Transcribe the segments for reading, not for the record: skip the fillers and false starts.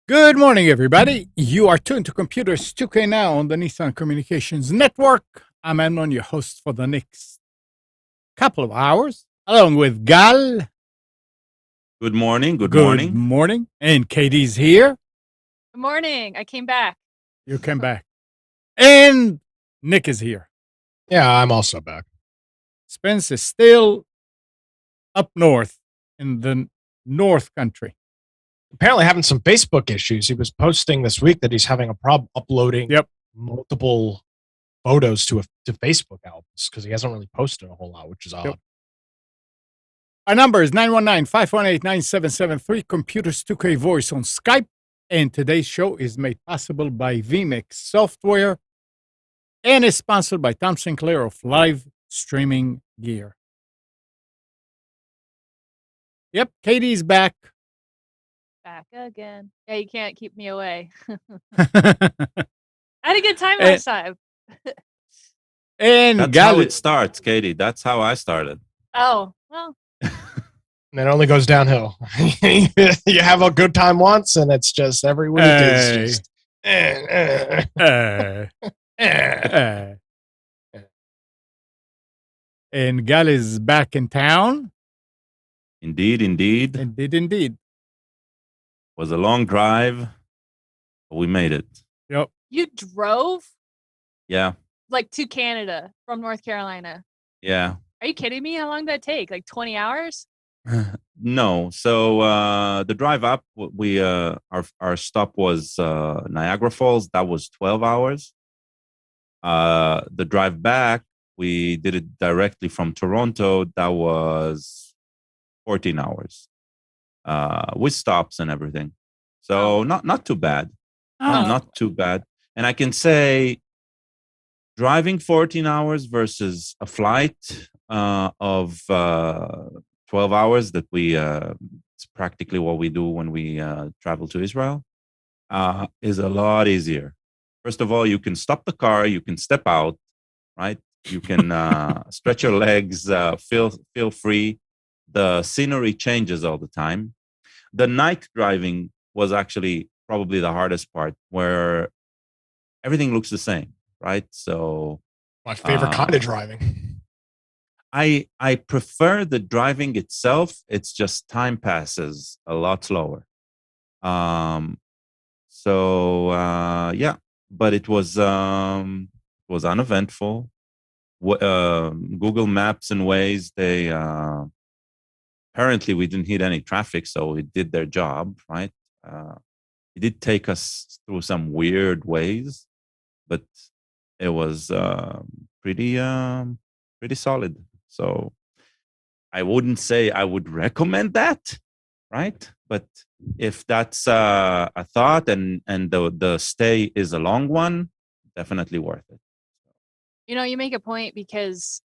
Good morning, everybody. You are tuned to Computers 2K Now on the Nissan Communications Network. I'm Edmond, your host for the next couple of hours, along with Gal. Good morning. Good morning. And Katie's here. Good morning. I came back. You came back. And Nick is here. Yeah, I'm also back. Spence is still up north in the North Country. Apparently having some Facebook issues. He was posting this week that he's having a problem uploading multiple photos to Facebook albums because he hasn't really posted a whole lot, which is odd. Our number is 919-518-9773, Computers 2K Voice on Skype. And today's show is made possible by vMix Software and is sponsored by Tom Sinclair of Live Streaming Gear. Yep, Katie's back. Back again. Yeah, you can't keep me away. I had a good time last time. And that's how it starts, Katie. That's how I started. Oh, well. And it only goes downhill. You have a good time once, and it's just every week is just. And Gal is back in town. Indeed. Was a long drive, but we made it. Yep. You drove? Yeah. Like to Canada from North Carolina? Yeah. Are you kidding me? How long did that take? Like 20 hours? No. So the drive up, we our stop was Niagara Falls. That was 12 hours. The drive back, we did it directly from Toronto. That was 14 hours. With stops and everything. So not too bad. Not too bad. And I can say driving 14 hours versus a flight of 12 hours that it's practically what we do when we travel to Israel, is a lot easier. First of all, you can stop the car, you can step out, right? You can stretch your legs, feel free. The scenery changes all the time. The night driving was actually probably the hardest part, where everything looks the same, right? So my favorite kind of driving. I prefer the driving itself. It's just time passes a lot slower. Yeah, but it was uneventful. Google Maps and Waze, they apparently we didn't hit any traffic, so it did their job, right? It did take us through some weird ways, but it was pretty solid. So I wouldn't say I would recommend that, right? But if that's a thought and the stay is a long one, definitely worth it. You know, you make a point because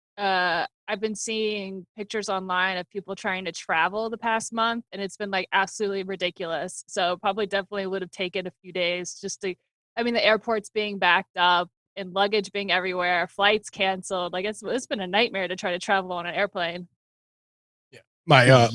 I've been seeing pictures online of people trying to travel the past month, and it's been like absolutely ridiculous. So probably definitely would have taken a few days the airports being backed up and luggage being everywhere, flights canceled. Like it's been a nightmare to try to travel on an airplane. Yeah.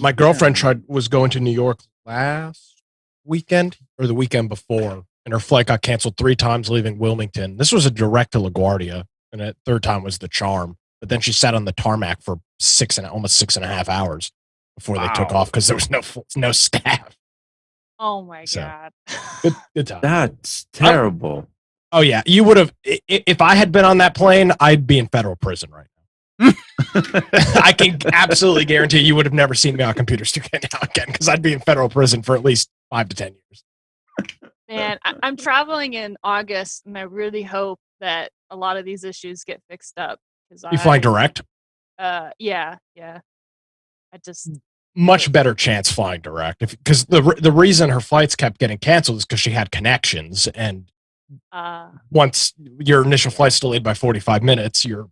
My girlfriend was going to New York last weekend or the weekend before, and her flight got canceled 3 times leaving Wilmington. This was a direct to LaGuardia, and that third time was the charm. But then she sat on the tarmac for almost 6.5 hours before they took off because there was no staff. Oh my God. Good time. That's terrible. Oh yeah. You would have, if I had been on that plane, I'd be in federal prison right now. I can absolutely guarantee you would have never seen me on Computers 2K now again because I'd be in federal prison for at least 5 to 10 years. Man, I'm traveling in August, and I really hope that a lot of these issues get fixed up. You flying direct? Yeah. I just Much better chance flying direct because the reason her flights kept getting canceled is because she had connections, and once your initial flight's delayed by 45 minutes, you're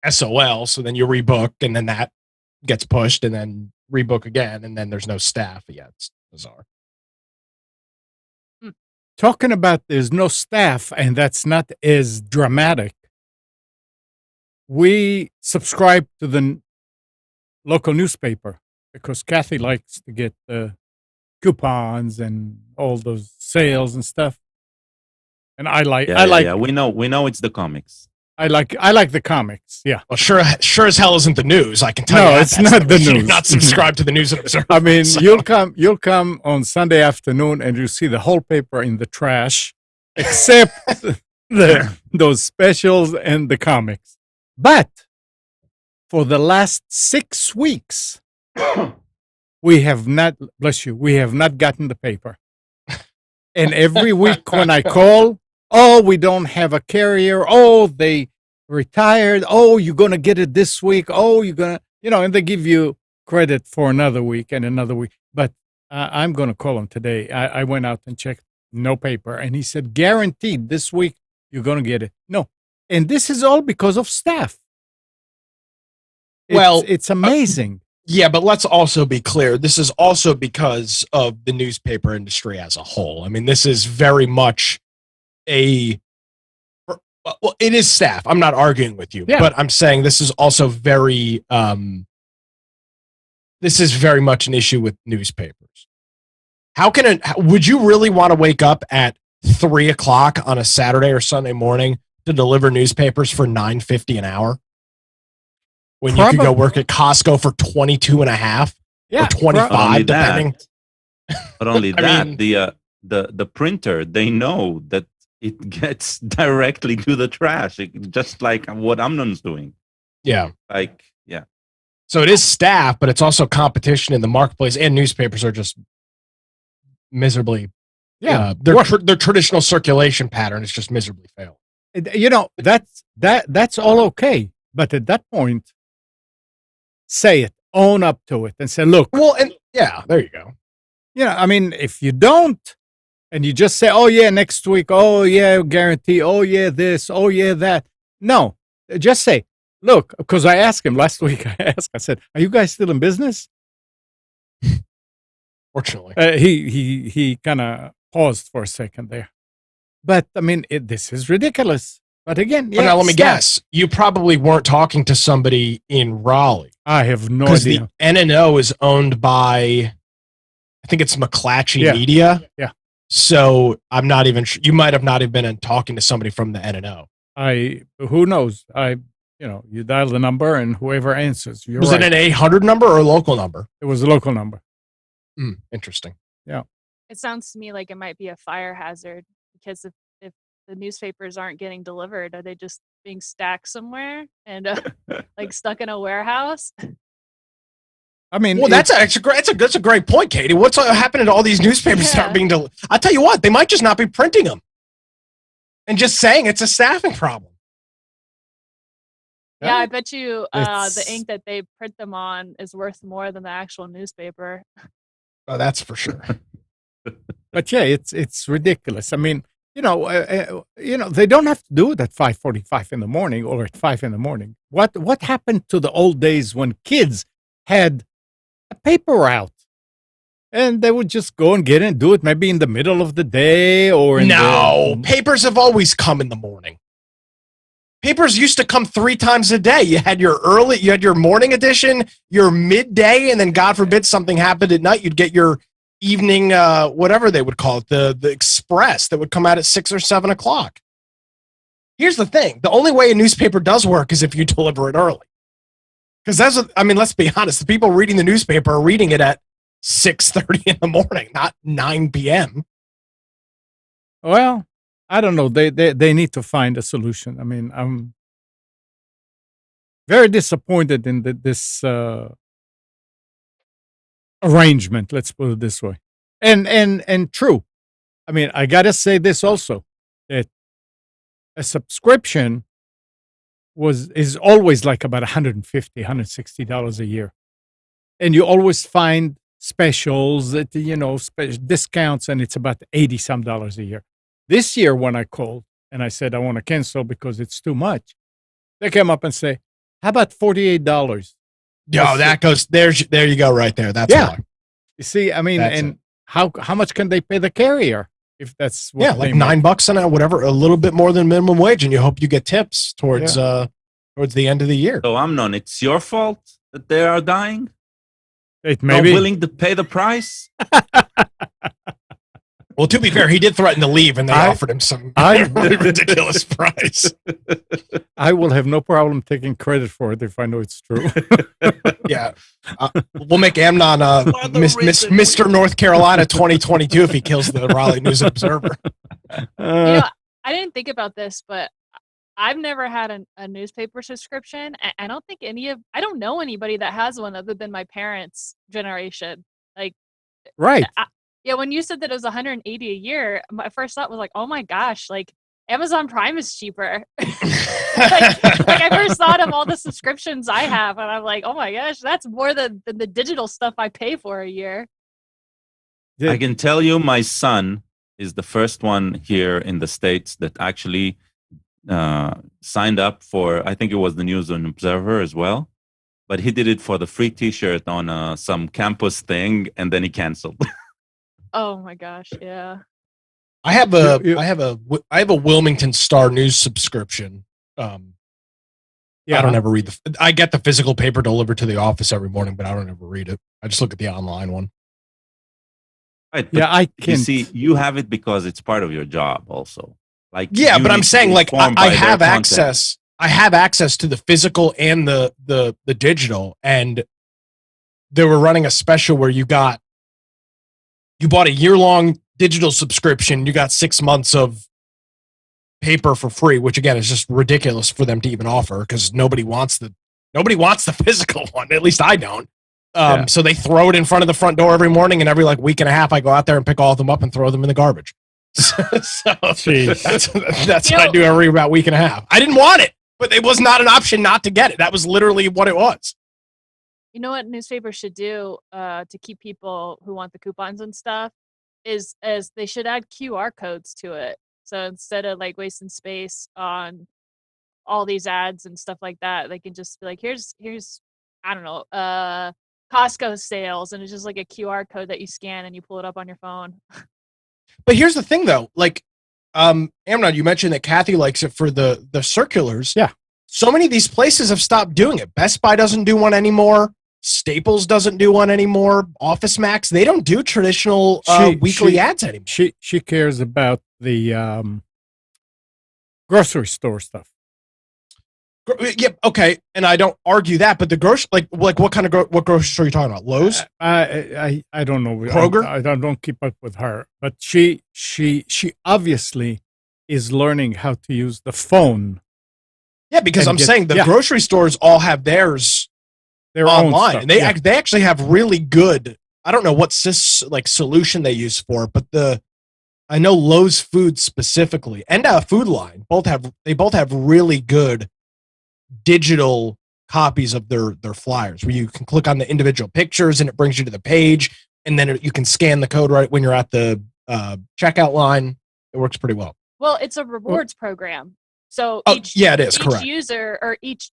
SOL. So then you rebook, and then that gets pushed, and then rebook again, and then there's no staff. Yeah, it's bizarre. Talking about there's no staff, and that's not as dramatic. We subscribe to the local newspaper because Kathy likes to get the coupons and all those sales and stuff. And I like. Yeah. We know it's the comics. I like the comics. Yeah. Well, sure as hell isn't the news. I can tell you. No, that. it's That's not the reason news. you're not subscribed to the News and Observer. I mean, So- you'll come on Sunday afternoon and you see the whole paper in the trash, except those specials and the comics. But for the last 6 weeks, we have not, bless you, we have not gotten the paper. And every week when I call, oh, we don't have a carrier. Oh, they retired. Oh, you're going to get it this week. Oh, you're going to, and they give you credit for another week and another week. But I'm going to call him today. I went out and checked, no paper. And he said, guaranteed this week you're going to get it. No. And this is all because of staff. It's amazing. Yeah, but let's also be clear. This is also because of the newspaper industry as a whole. I mean, this is very much it is staff. I'm not arguing with you, but I'm saying this is also very much an issue with newspapers. Would you really want to wake up at 3:00 on a Saturday or Sunday morning to deliver newspapers for $9.50 an hour? When you could go work at Costco for 22 and a half or 25, depending. But only that, the printer, they know that it gets directly to the trash, just like what Amnon's doing. Yeah. Yeah. So it is staff, but it's also competition in the marketplace, and newspapers are just miserably. Yeah. Their traditional circulation pattern is just miserably failed. That's all okay. But at that point, say it, own up to it, and say, look. Well, and yeah, there you go. I mean, if you don't, and you just say, oh, yeah, next week, oh, yeah, guarantee, oh, yeah, this, oh, yeah, that. No, just say, look, because I asked him last week, I said, are you guys still in business? Fortunately. He kind of paused for a second there. But, I mean, this is ridiculous. But again, but now let me guess. You probably weren't talking to somebody in Raleigh. I have no idea. Because the NNO is owned by, I think it's McClatchy Media. Yeah. So I'm not even sure. You might have not even been talking to somebody from the NNO. Who knows? You dial the number and whoever answers. Was it an 800 number or a local number? It was a local number. Interesting. Yeah. It sounds to me like it might be a fire hazard because if the newspapers aren't getting delivered, are they just being stacked somewhere and like stuck in a warehouse? I mean, well, that's a great point, Katie. What's happening to all these newspapers that aren't being delivered? I tell you what, they might just not be printing them, and just saying it's a staffing problem. Yeah, I bet you the ink that they print them on is worth more than the actual newspaper. Oh, that's for sure. But yeah, it's ridiculous. I mean, they don't have to do it at 5:45 in the morning or at 5 in the morning. What happened to the old days when kids had a paper route and they would just go and get it and do it maybe in the middle of the day or papers have always come in the morning. Papers used to come 3 times a day. You had your morning edition, your midday, and then God forbid something happened at night, you'd get your evening, whatever they would call it, the express that would come out at 6 or 7 o'clock. Here's the thing. The only way a newspaper does work is if you deliver it early. Because let's be honest, the people reading the newspaper are reading it at 6:30 in the morning, not 9 p.m. Well, I don't know. They need to find a solution. I mean, very disappointed in this arrangement. Let's put it this way. And true. I mean, I gotta say this also, that a subscription is always like about $150, $160 a year, and you always find specials that discounts, and it's about $80 some a year. This year, when I called and I said I want to cancel because it's too much, they came up and say, "How about $48?" Yo, that goes there you go right there. That's Yeah. why. You see, I mean, That's and how much can they pay the carrier if that's what Yeah, they like make? $9 an hour, whatever, a little bit more than minimum wage, and you hope you get tips towards towards the end of the year. So Amnon, it's your fault that they are dying. It Not maybe. willing to pay the price. Well, to be fair, he did threaten to leave, and they I- offered him some I- ridiculous price. I will have no problem taking credit for it if I know it's true. Yeah, we'll make Amnon For the reason Mr. North Carolina 2022 if he kills the Raleigh News Observer. I didn't think about this, but I've never had a newspaper subscription. I don't think I don't know anybody that has one other than my parents' generation. Like, Right. yeah, when you said that it was $180 a year, my first thought was like, oh my gosh, like Amazon Prime is cheaper. like I first thought of all the subscriptions I have, and I'm like, oh my gosh, that's more than the digital stuff I pay for a year. I can tell you, my son is the first one here in the States that actually signed up for, I think it was the News and Observer as well, but he did it for the free T-shirt on some campus thing, and then he canceled. Oh my gosh, yeah. I have a Wilmington Star News subscription. I don't ever read I get the physical paper delivered to the office every morning, but I don't ever read it. I just look at the online one. Right, Yeah, I you can see, you have it because it's part of your job also. Like, Yeah, you but I'm need to saying be like informed I by their have content. access. I have access to the physical and the digital, and they were running a special where you bought a year-long digital subscription, you got 6 months of paper for free, which again is just ridiculous for them to even offer because nobody wants the physical one. At least I don't. So they throw it in front of the front door every morning, and every like week and a half, I go out there and pick all of them up and throw them in the garbage. So Jeez. that's what I do every about week and a half. I didn't want it, but it was not an option not to get it. That was literally what it was. You know what newspapers should do to keep people who want the coupons and stuff is they should add QR codes to it. So instead of like wasting space on all these ads and stuff like that, they can just be like, here's I don't know, Costco sales, and it's just like a QR code that you scan and you pull it up on your phone. But here's the thing, though. Like, Amnon, you mentioned that Kathy likes it for the circulars. Yeah. So many of these places have stopped doing it. Best Buy doesn't do one anymore. Staples doesn't do one anymore. Office Max, they don't do traditional weekly ads anymore. She cares about the grocery store stuff. Yeah, okay, and I don't argue that, but the grocery, like what kind of what grocery store are you talking about? Lowe's? I don't know. Kroger? I don't keep up with her, but she obviously is learning how to use the phone. Yeah, because I'm saying the grocery stores all have theirs Their online, own stuff. and they actually have really good. I don't know what solution they use for it, but I know Lowe's Food specifically and Food Line both have really good digital copies of their flyers where you can click on the individual pictures and it brings you to the page, and then you can scan the code right when you're at the checkout line. It works pretty well. Well, it's a rewards program. So it is correct. User or each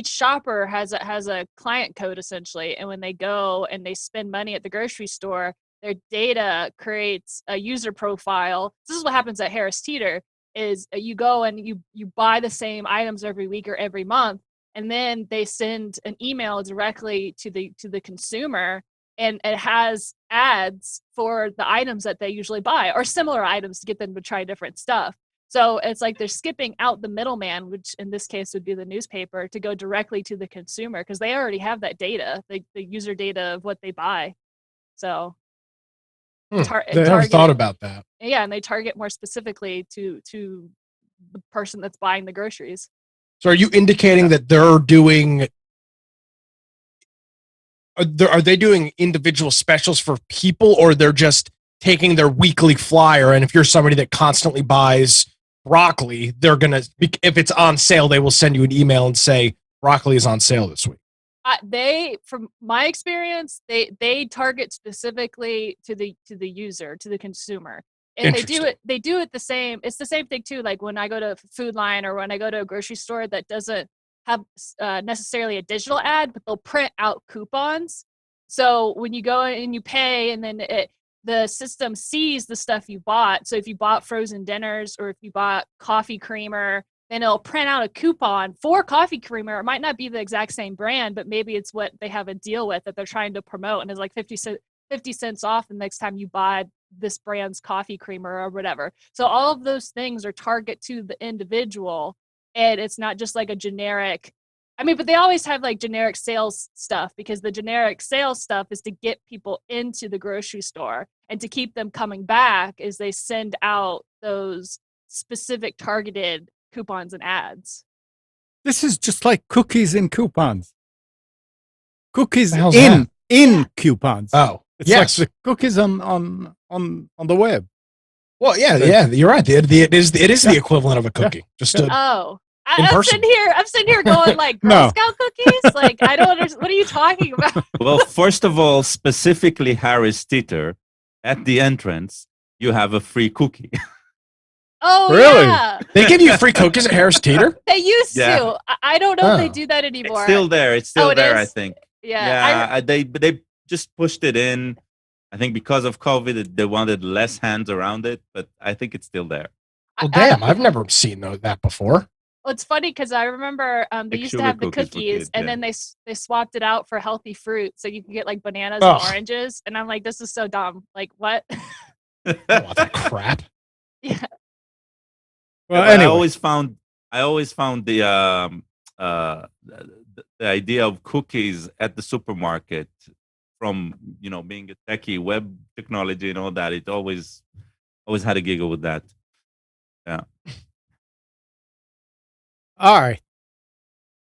shopper has a client code essentially, and when they go and they spend money at the grocery store, their data creates a user profile. This is what happens at Harris Teeter. Is you go and you buy the same items every week or every month, and then they send an email directly to the consumer, and it has ads for the items that they usually buy or similar items to get them to try different stuff. So it's like they're skipping out the middleman, which in this case would be the newspaper, to go directly to the consumer because they already have that data, the user data of what they buy. So I never thought about that. Yeah, and they target more specifically to the person that's buying the groceries. So are you indicating that they're doing? Are they doing individual specials for people, or they're just taking their weekly flyer? And if you're somebody that constantly buys broccoli, they're gonna, if it's on sale, they will send you an email and say broccoli is on sale this week. They, from my experience, they target specifically to the user, to the consumer, and they do it the same. It's the same thing too. Like when I go to Food Line or when I go to a grocery store that doesn't have necessarily a digital ad, but they'll print out coupons. So when you go and you pay, and then the system sees the stuff you bought. So if you bought frozen dinners or if you bought coffee creamer, then it'll print out a coupon for coffee creamer. It might not be the exact same brand, but maybe it's what they have a deal with that they're trying to promote, and it's like 50 cents off the next time you buy this brand's coffee creamer or whatever. So all of those things are target to the individual, and it's not just like a generic. I mean, but they always have like generic sales stuff, because the generic sales stuff is to get people into the grocery store and to keep them coming back as they send out those specific targeted coupons and ads. This is just like cookies and coupons. Cookies in coupons. Oh, it's yes. like the cookies on the web. Well, yeah, you're right. It is the equivalent of a cookie. Just I'm sitting here going like Girl Scout cookies. Like I don't understand. What are you talking about? Well, first of all, specifically Harris Teeter, at the entrance, you have a free cookie. Oh, really? Yeah. They give you free cookies at Harris Teeter? They used to. I don't know if they do that anymore. It's still there. It's still there, is? I think. Yeah. They just pushed it in. I think because of COVID, they wanted less hands around it, but I think it's still there. Well, damn, I've never seen that before. Well, it's funny because I remember they used to have the cookies, and then they swapped it out for healthy fruit, so you can get like bananas and oranges. And I'm like, this is so dumb. Like, what? I don't want that crap. Yeah. Well, anyway. I always found the idea of cookies at the supermarket, from being a techie, web technology and all that. It always had a giggle with that. Yeah. All right.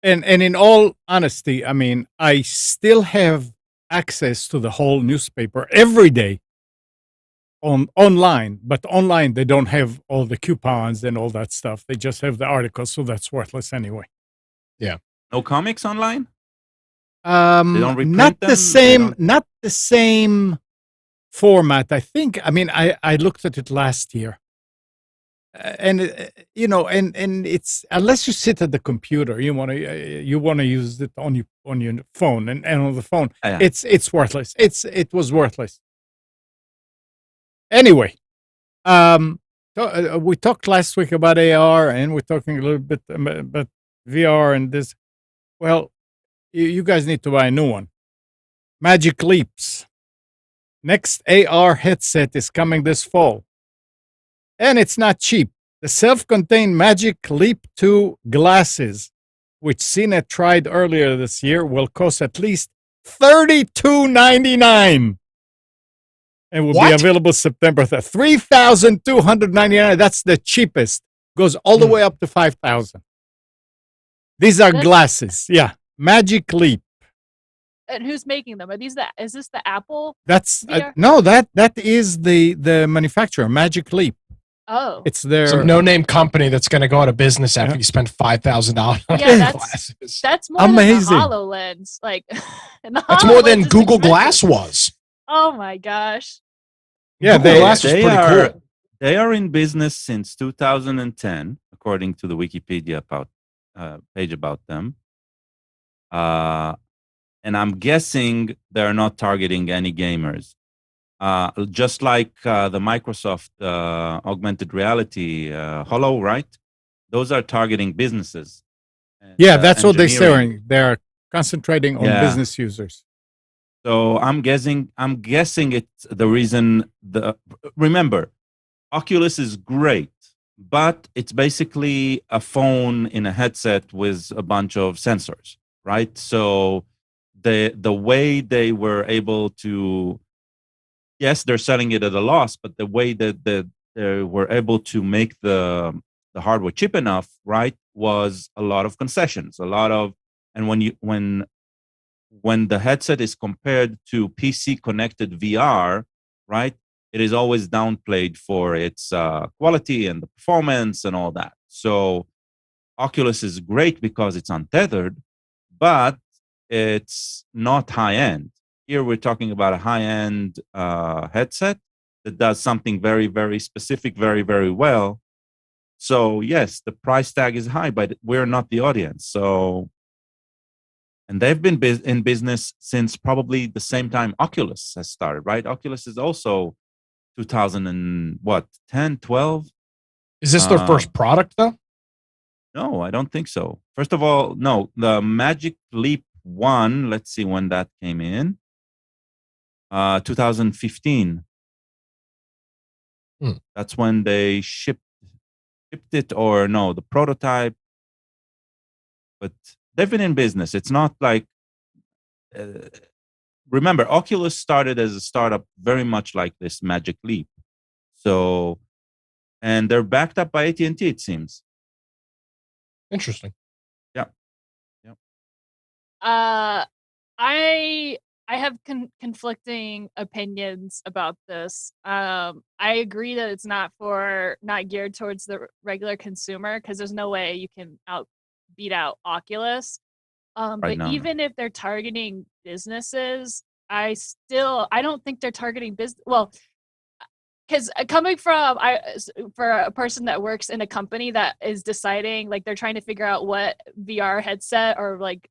And in all honesty, I mean, I still have access to the whole newspaper every day online, but online they don't have all the coupons and all that stuff. They just have the articles, so that's worthless anyway. Yeah. No comics online? They don't reprint not them? Not the same format. I think. I mean, I looked at it last year. And and it's, unless you sit at the computer, you want to use it on your phone and on the phone. Yeah. It's worthless. It was worthless. Anyway, we talked last week about AR, and we're talking a little bit about VR and this. Well, you guys need to buy a new one. Magic Leap's next AR headset is coming this fall. And it's not cheap. The self-contained Magic Leap 2 glasses, which CNET tried earlier this year, will cost at least $32.99. And will be available September 3rd. $3,299. That's the cheapest. Goes all the way up to $5,000. These are glasses. Yeah. Magic Leap. And who's making them? Is this the Apple? That's no, that is the manufacturer, Magic Leap. Oh, it's their some no-name company that's going to go out of business after you spend $5,000 on glasses. That's more amazing. Than the HoloLens. Like, that's more than Google Glass was. Oh my gosh! Yeah, Google Glass is pretty cool. They are in business since 2010, according to the Wikipedia page about them. And I'm guessing they're not targeting any gamers. Just like the Microsoft augmented reality Holo, right? Those are targeting businesses. Yeah, that's what they're saying. They're concentrating on business users. So I'm guessing it's the reason. Remember, Oculus is great, but it's basically a phone in a headset with a bunch of sensors, right? So the way they were able to, yes, they're selling it at a loss, but the way that they were able to make the the hardware cheap enough, right, was a lot of concessions, and when the headset is compared to PC connected VR, right, it is always downplayed for its quality and the performance and all that. So Oculus is great because it's untethered, but it's not high end. Here we're talking about a high end headset that does something very, very specific, very, very well. So yes, the price tag is high, but we're not the audience. So, and they've been in business since probably the same time Oculus has started, right? Oculus is also 10, 12. Is this their first product though? No, I don't think so. First of all, no, the Magic Leap 1, let's see when that came in. 2015. That's when they shipped it, or no, the prototype. But they've been in business. It's not like, remember, Oculus started as a startup very much like this Magic Leap. So, and they're backed up by AT&T, it seems. Interesting. Yeah. I have conflicting opinions about this. I agree that it's not geared towards the regular consumer, because there's no way you can beat out Oculus. But now, even if they're targeting businesses, I don't think they're targeting business. Well, because coming from for a person that works in a company that is deciding, like, they're trying to figure out what VR headset or like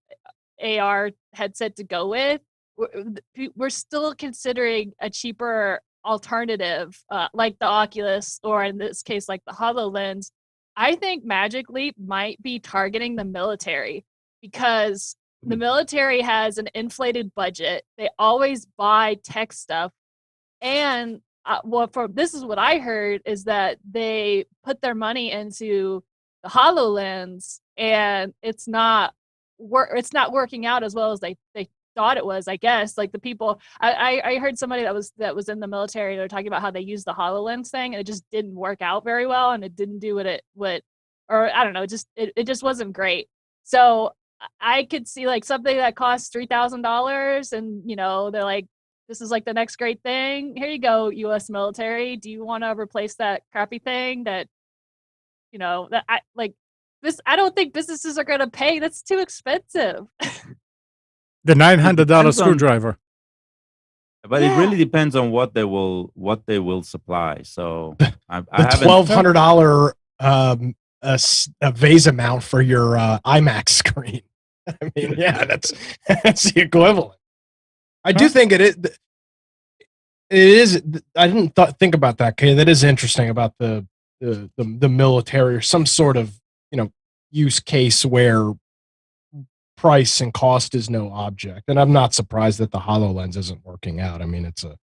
AR headset to go with, we're still considering a cheaper alternative, like the Oculus, or in this case, like the HoloLens. I think Magic Leap might be targeting the military, because the military has an inflated budget. They always buy tech stuff. And this is what I heard, is that they put their money into the HoloLens, and it's not working out as well as they thought it was, I guess. Like, the people, I heard somebody that was in the military, they were talking about how they used the HoloLens thing, and it just didn't work out very well, and it didn't do or I don't know, it just wasn't great. So I could see like something that costs $3,000, and they're like, this is like the next great thing. Here you go, U.S. military. Do you want to replace that crappy thing that that I like? This, I don't think businesses are going to pay. That's too expensive. The $900 screwdriver. But it really depends on what they will supply. So the $1,200 a vase amount for your IMAX screen. I mean, yeah, that's the equivalent. I do think it is. I didn't think about that. Okay, that is interesting about the military, or some sort of use case where price and cost is no object. And I'm not surprised that the HoloLens isn't working out. I mean, it's a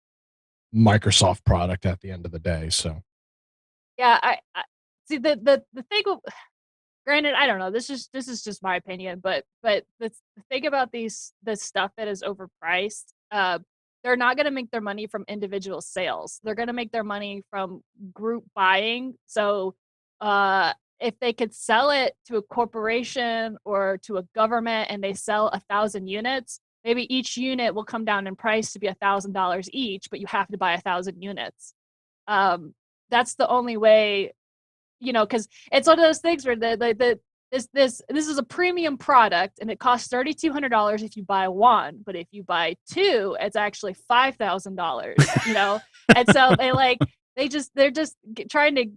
Microsoft product at the end of the day. So yeah, I see the thing. Granted, I don't know. This is just my opinion, but the thing about this stuff that is overpriced, they're not going to make their money from individual sales. They're going to make their money from group buying. So if they could sell it to a corporation or to a government, and they sell 1,000 units, maybe each unit will come down in price to be $1,000 each, but you have to buy 1,000 units. That's the only way. Because it's one of those things where this is a premium product, and it costs $3,200 if you buy one, but if you buy two, it's actually $5,000. And so they're just trying to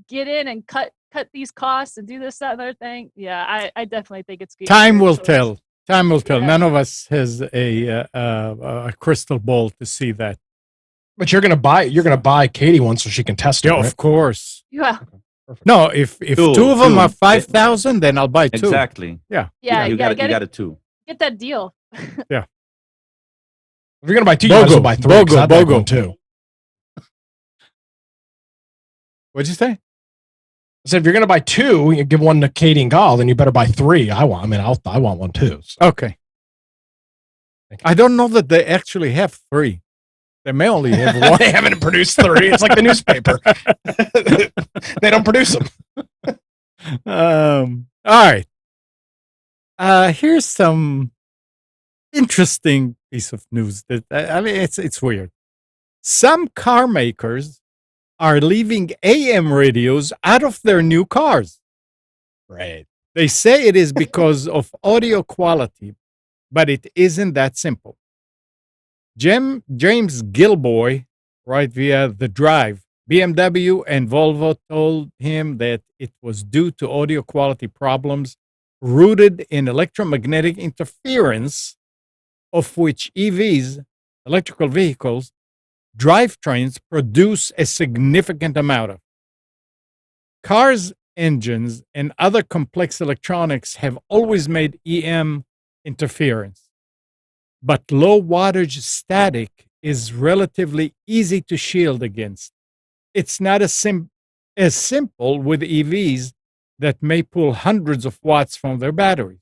get in and cut these costs and do this, that, and other thing. Yeah, I definitely think it's good. Time will tell. Time will tell. Yeah. None of us has a crystal ball to see that. But you're gonna buy Katie one so she can test it. Yeah, right? Of course. Yeah. Perfect. No, if two of them are 5,000, then I'll buy two. Exactly. Yeah. Yeah, you got it two. Get that deal. If you're gonna buy two, you might as well buy three. Bogo. Two. What'd you say? I said if you're gonna buy two, you give one to Katie and Gal, then you better buy three. I want one too. So. Okay. I don't know that they actually have three. They may only have one. They haven't produced three. It's like the newspaper. They don't produce them. All right. Here's some interesting piece of news that I mean it's weird. Some car makers are leaving AM radios out of their new cars. Right. They say it is because of audio quality, but it isn't that simple. James Gilboy, right via The Drive, BMW and Volvo told him that it was due to audio quality problems rooted in electromagnetic interference, of which EVs, electrical vehicles, drivetrains produce a significant amount of. Cars, engines, and other complex electronics have always made EM interference, but low wattage static is relatively easy to shield against. It's not as simple with EVs that may pull hundreds of watts from their batteries,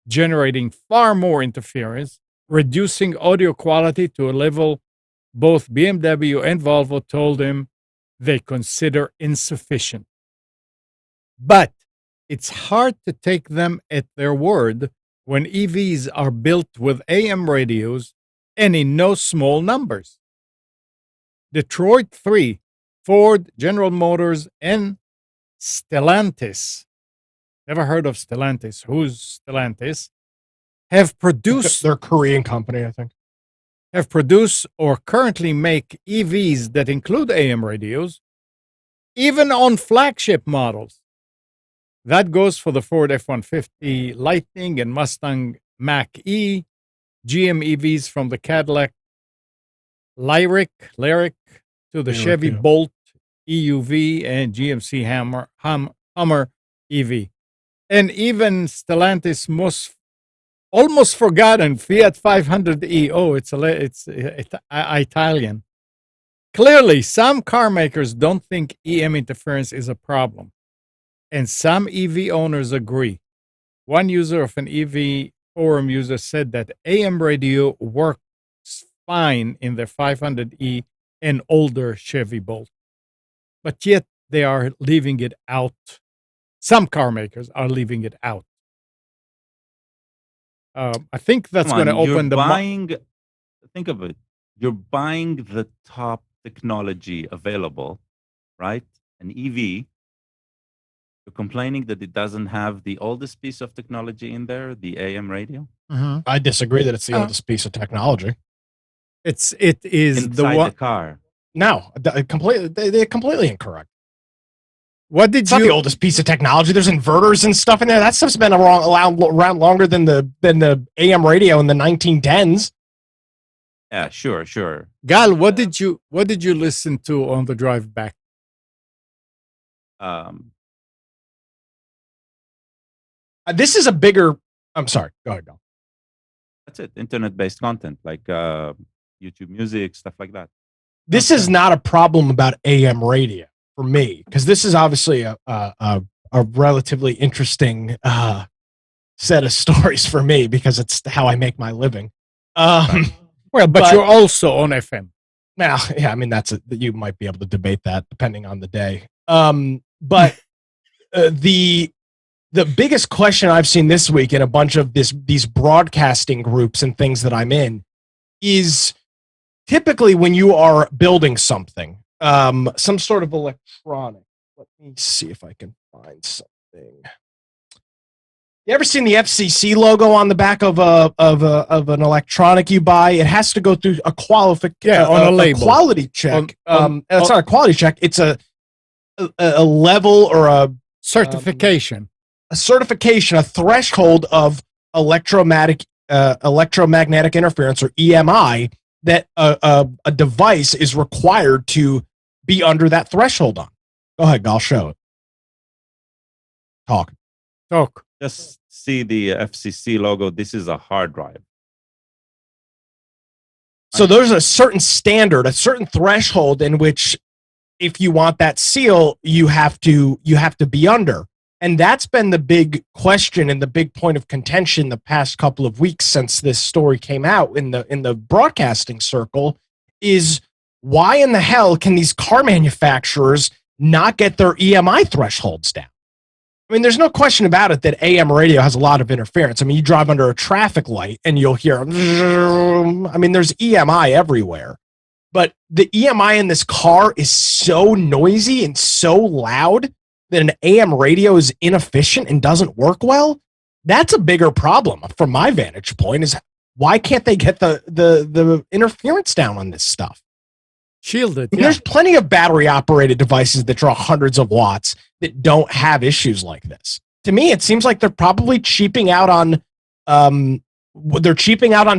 generating far more interference, reducing audio quality to a level both BMW and Volvo told him they consider insufficient. But it's hard to take them at their word when EVs are built with AM radios and in no small numbers. Detroit 3, Ford, General Motors, and Stellantis. Never heard of Stellantis. Who's Stellantis? Have produced They're a Korean company, I think. Have produced or currently make EVs that include AM radios, even on flagship models. That goes for the Ford F-150 Lightning and Mustang Mach-E, GM EVs from the Cadillac Lyric to the Chevy yeah. Bolt EUV and GMC Hummer EV. And even Stellantis almost forgotten Fiat 500e. Oh, it's Italian. Clearly, some car makers don't think EM interference is a problem, and some EV owners agree. One user of an EV forum user said that AM radio works fine in their 500e and older Chevy Bolt, but yet they are leaving it out. Some car makers are leaving it out. I think that's going to open the. Think of it. You're buying the top technology available, right? An EV. You're complaining that it doesn't have the oldest piece of technology in there, the AM radio. Mm-hmm. I disagree that it's the oldest piece of technology. It is inside the car. No, they're completely incorrect. What did it's not the oldest piece of technology. There's inverters and stuff in there. That stuff's been around longer than the AM radio in the 1910s. Yeah, sure. Gal, what did you listen to on the drive back? This is a bigger. I'm sorry. Go ahead, Gal. That's it. Internet-based content like YouTube Music, stuff like that. This is not a problem about AM radio for me, because this is obviously a relatively interesting set of stories for me, because it's how I make my living. Well, but you're also on FM. Now, yeah, I mean you might be able to debate that depending on the day. But the biggest question I've seen this week in a bunch of these broadcasting groups and things that I'm in is typically when you are building something, some sort of electronic. Let me see if I can find something. You ever seen the FCC logo on the back of an electronic you buy? It has to go through a quality check. It's not a quality check. It's a level or a certification. A certification, a threshold of electromagnetic interference, or EMI, that a device is required to be under that threshold on. Go ahead, I'll show it. Talk. Just see the FCC logo. This is a hard drive. So there's a certain standard, a certain threshold in which, if you want that seal, you have to be under. And that's been the big question and the big point of contention the past couple of weeks since this story came out in the broadcasting circle, is why in the hell can these car manufacturers not get their EMI thresholds down? I mean, there's no question about it that AM radio has a lot of interference. I mean, you drive under a traffic light and you'll hear, I mean, there's EMI everywhere. But the EMI in this car is so noisy and so loud that an AM radio is inefficient and doesn't work well. That's a bigger problem from my vantage point, is why can't they get the interference down on this stuff? Shielded. Yeah. There's plenty of battery operated devices that draw hundreds of watts that don't have issues like this. To me, it seems like they're probably cheaping out on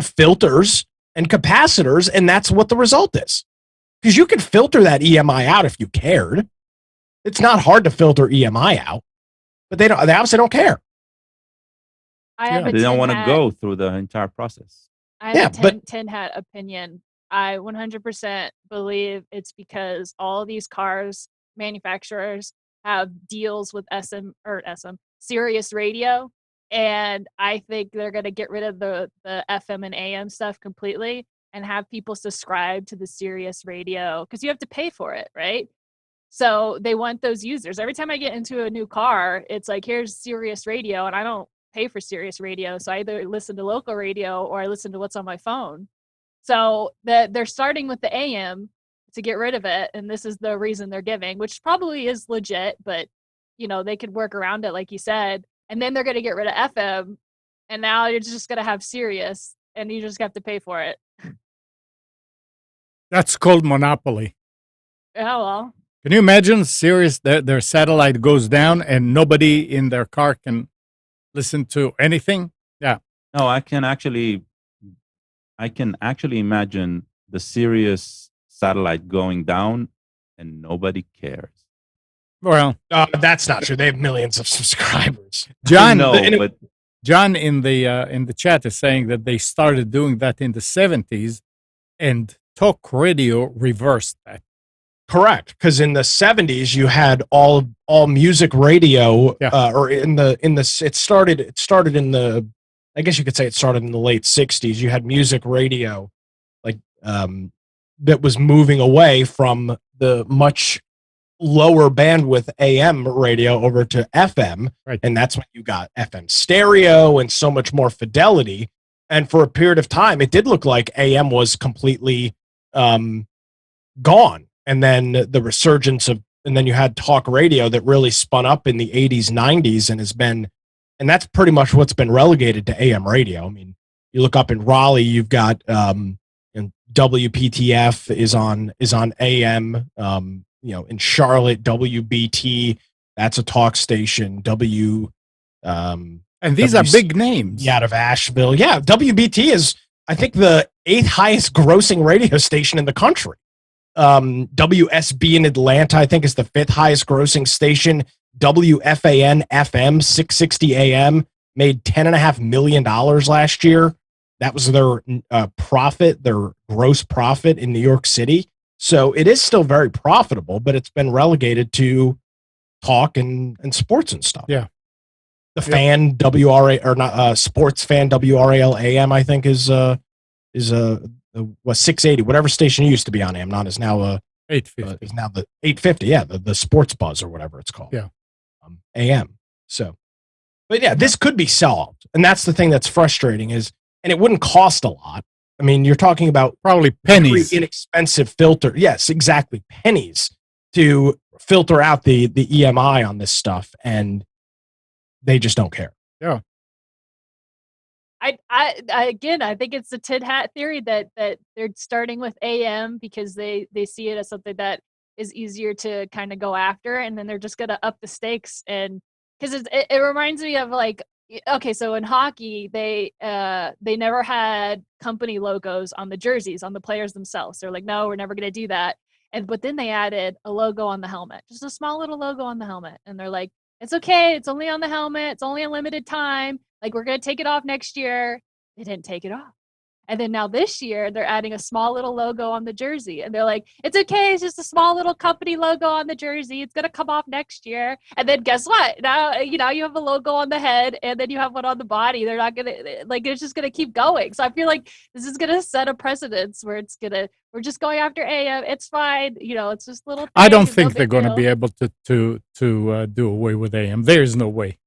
filters and capacitors, and that's what the result is. Because you could filter that EMI out if you cared. It's not hard to filter EMI out, but they obviously don't care. They don't want to go through the entire process. I have a tin hat opinion. I 100% believe it's because all these cars manufacturers have deals with Sirius Radio, and I think they're going to get rid of the FM and AM stuff completely and have people subscribe to the Sirius Radio, because you have to pay for it, right? So they want those users. Every time I get into a new car, it's like, here's Sirius Radio, and I don't pay for Sirius Radio, so I either listen to local radio or I listen to what's on my phone. So they're starting with the AM to get rid of it, and this is the reason they're giving, which probably is legit, but they could work around it, like you said. And then they're going to get rid of FM, and now you're just going to have Sirius, and you just have to pay for it. That's called monopoly. Oh, well. Can you imagine Sirius, their satellite goes down and nobody in their car can listen to anything? Yeah. No, I can actually imagine the Sirius satellite going down and nobody cares. Well, that's not true. They have millions of subscribers. John, John in the chat is saying that they started doing that in the 70s, and talk radio reversed that. Correct, because in the 70s you had all music radio, or it started in the, I guess you could say it started in the late 60s. You had music radio, like that was moving away from the much lower bandwidth AM radio over to FM, right. And that's when you got FM stereo and so much more fidelity. And for a period of time, it did look like AM was completely gone. And then the resurgence of, and then you had talk radio that really spun up in the 80s, 90s, and that's pretty much what's been relegated to AM radio. I mean, you look up in Raleigh, you've got WPTF is on AM. In Charlotte, WBT, that's a talk station. And these are big names. Out of Asheville. Yeah, WBT is, I think, the 8th highest grossing radio station in the country. WSB in Atlanta, I think, is the 5th highest grossing station. WFAN FM 660 AM made $10.5 million last year. That was their profit, their gross profit in New York City. So it is still very profitable, but it's been relegated to talk and sports and stuff. Yeah. The fan WRA, or not sports fan WRAL AM, I think is 680, whatever station used to be on AM, not is now 850. Is now the 850. Yeah, the sports buzz or whatever it's called. Yeah. AM. So, but yeah, this could be solved, and that's the thing that's frustrating and it wouldn't cost a lot. I mean, you're talking about probably pennies, inexpensive filter. Yes, exactly, pennies to filter out the EMI on this stuff, and they just don't care. Yeah. I think it's the tin hat theory that they're starting with AM because they see it as something that is easier to kind of go after, and then they're just gonna up the stakes. And because it reminds me of, like, okay, so in hockey they never had company logos on the jerseys on the players themselves. They're like, no, we're never gonna do that. But then they added a logo on the helmet, just a small little logo on the helmet, and they're like, it's okay, it's only on the helmet, it's only a limited time, like, we're gonna take it off next year. They didn't take it off, And then now this year, they're adding a small little logo on the jersey. And they're like, it's okay. It's just a small little company logo on the jersey. It's going to come off next year. And then guess what? Now, you have a logo on the head and then you have one on the body. They're not going to, like, it's just going to keep going. So I feel like this is going to set a precedence where we're just going after AM. It's fine. It's just little things. I don't think they're going to be able to do away with AM. There is no way.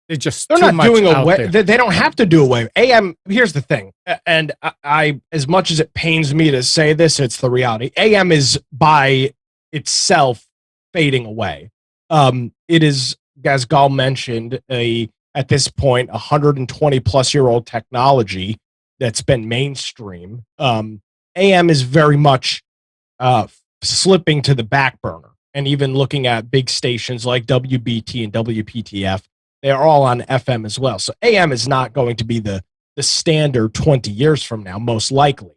They're not doing away. They don't have to do away. AM. Here's the thing, and I, as much as it pains me to say this, it's the reality. AM is by itself fading away. It is, as Gal mentioned, at this point 120 plus year old technology that's been mainstream. AM is very much slipping to the back burner, and even looking at big stations like WBT and WPTF. They're all on FM as well. So AM is not going to be the standard 20 years from now, most likely.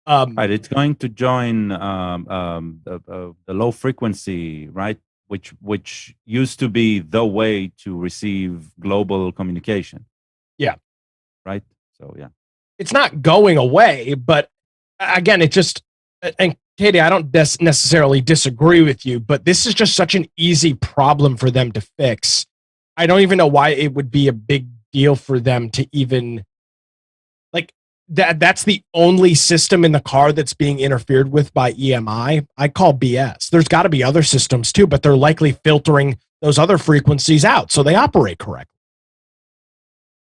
Right. It's going to join the low frequency, right? Which used to be the way to receive global communication. Yeah. Right. So, yeah. It's not going away, but again, it just, and Katie, I don't necessarily disagree with you, but this is just such an easy problem for them to fix. I don't even know why it would be a big deal for them to even, like, that's the only system in the car that's being interfered with by EMI. I call BS. There's got to be other systems too, but they're likely filtering those other frequencies out so they operate correctly.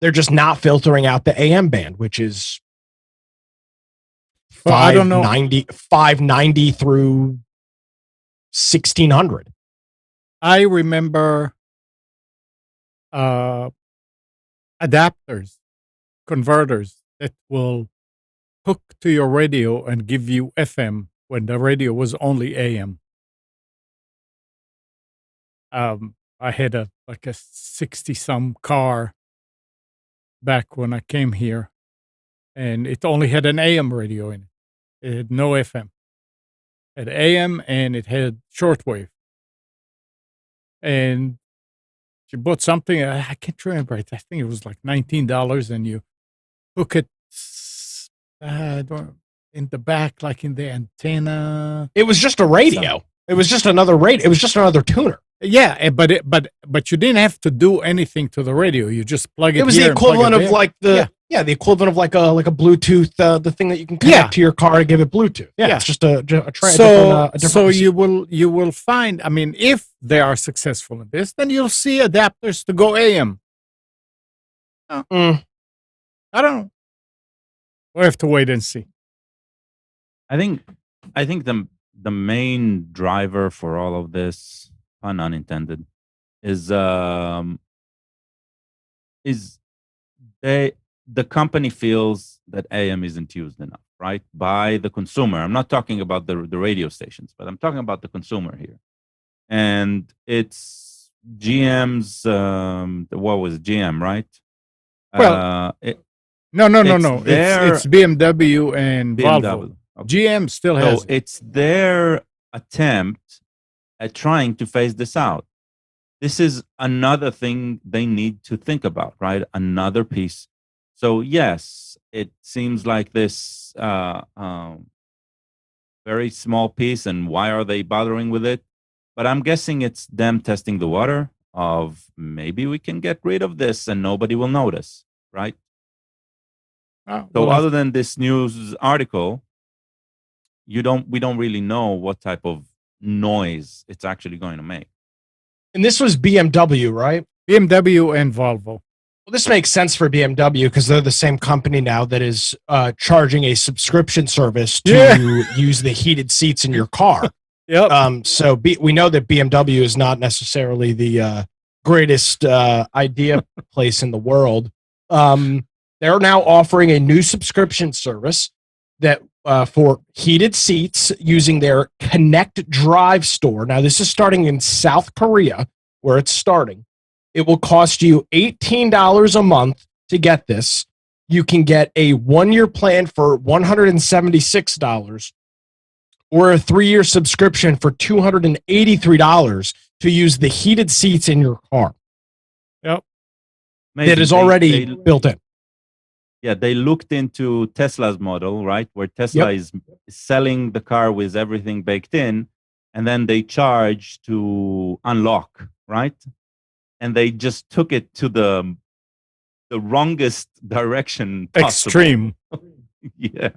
They're just not filtering out the AM band, which is 590 through 1600. I remember adapters, converters that will hook to your radio and give you FM when the radio was only AM. I had a 60-some car back when I came here, and it only had an AM radio in it. It had no FM. It had AM and it had shortwave. And she bought something, I can't remember. I think it was like $19, and you hook it in the back, like in the antenna. It was just a radio. It was just another radio. It was just another tuner. Yeah, but you didn't have to do anything to the radio. You just plug it. It was the equivalent of like the equivalent of like a Bluetooth, the thing that you can connect to your car to give it Bluetooth. Yeah. It's just a different. So you will find. I mean, if they are successful in this, then you'll see adapters to go AM. I don't know. We'll have to wait and see. I think the main driver for all of this, pun unintended, is the company feels that AM isn't used enough, right, by the consumer. I'm not talking about the radio stations, but I'm talking about the consumer here. And it's GM's, what was it, GM, right? Well, no. It's BMW and Volvo. Okay. GM still has it. It's their attempt at trying to phase this out. This is another thing they need to think about, right? Another piece. So yes, it seems like this very small piece, and why are they bothering with it? But I'm guessing it's them testing the water of maybe we can get rid of this and nobody will notice, right? So other than this news article, we don't really know what type of noise it's actually going to make. And this was BMW, right? BMW and Volvo. Well, this makes sense for BMW because they're the same company now that is charging a subscription service to use the heated seats in your car. Yep. So we know that BMW is not necessarily the greatest idea place in the world. They're now offering a new subscription service that for heated seats using their Connect Drive store. Now, this is starting in South Korea, where it's starting. It will cost you $18 a month to get this. You can get a 1-year plan for $176 or a 3-year subscription for $283 to use the heated seats in your car. Yep. That is already built in. they looked into Tesla's model, right, where Tesla is selling the car with everything baked in, and then they charge to unlock, right? And they just took it to the wrongest direction possible. Extreme. Yeah.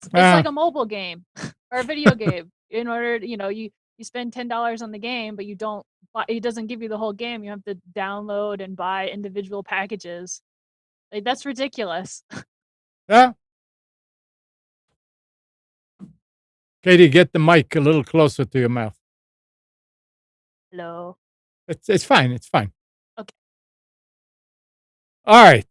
It's like a mobile game or a video game. In order, you spend $10 on the game, but you don't. It doesn't give you the whole game. You have to download and buy individual packages. Like, that's ridiculous. Yeah. Katie, get the mic a little closer to your mouth. Hello. It's fine. It's fine. Okay. All right.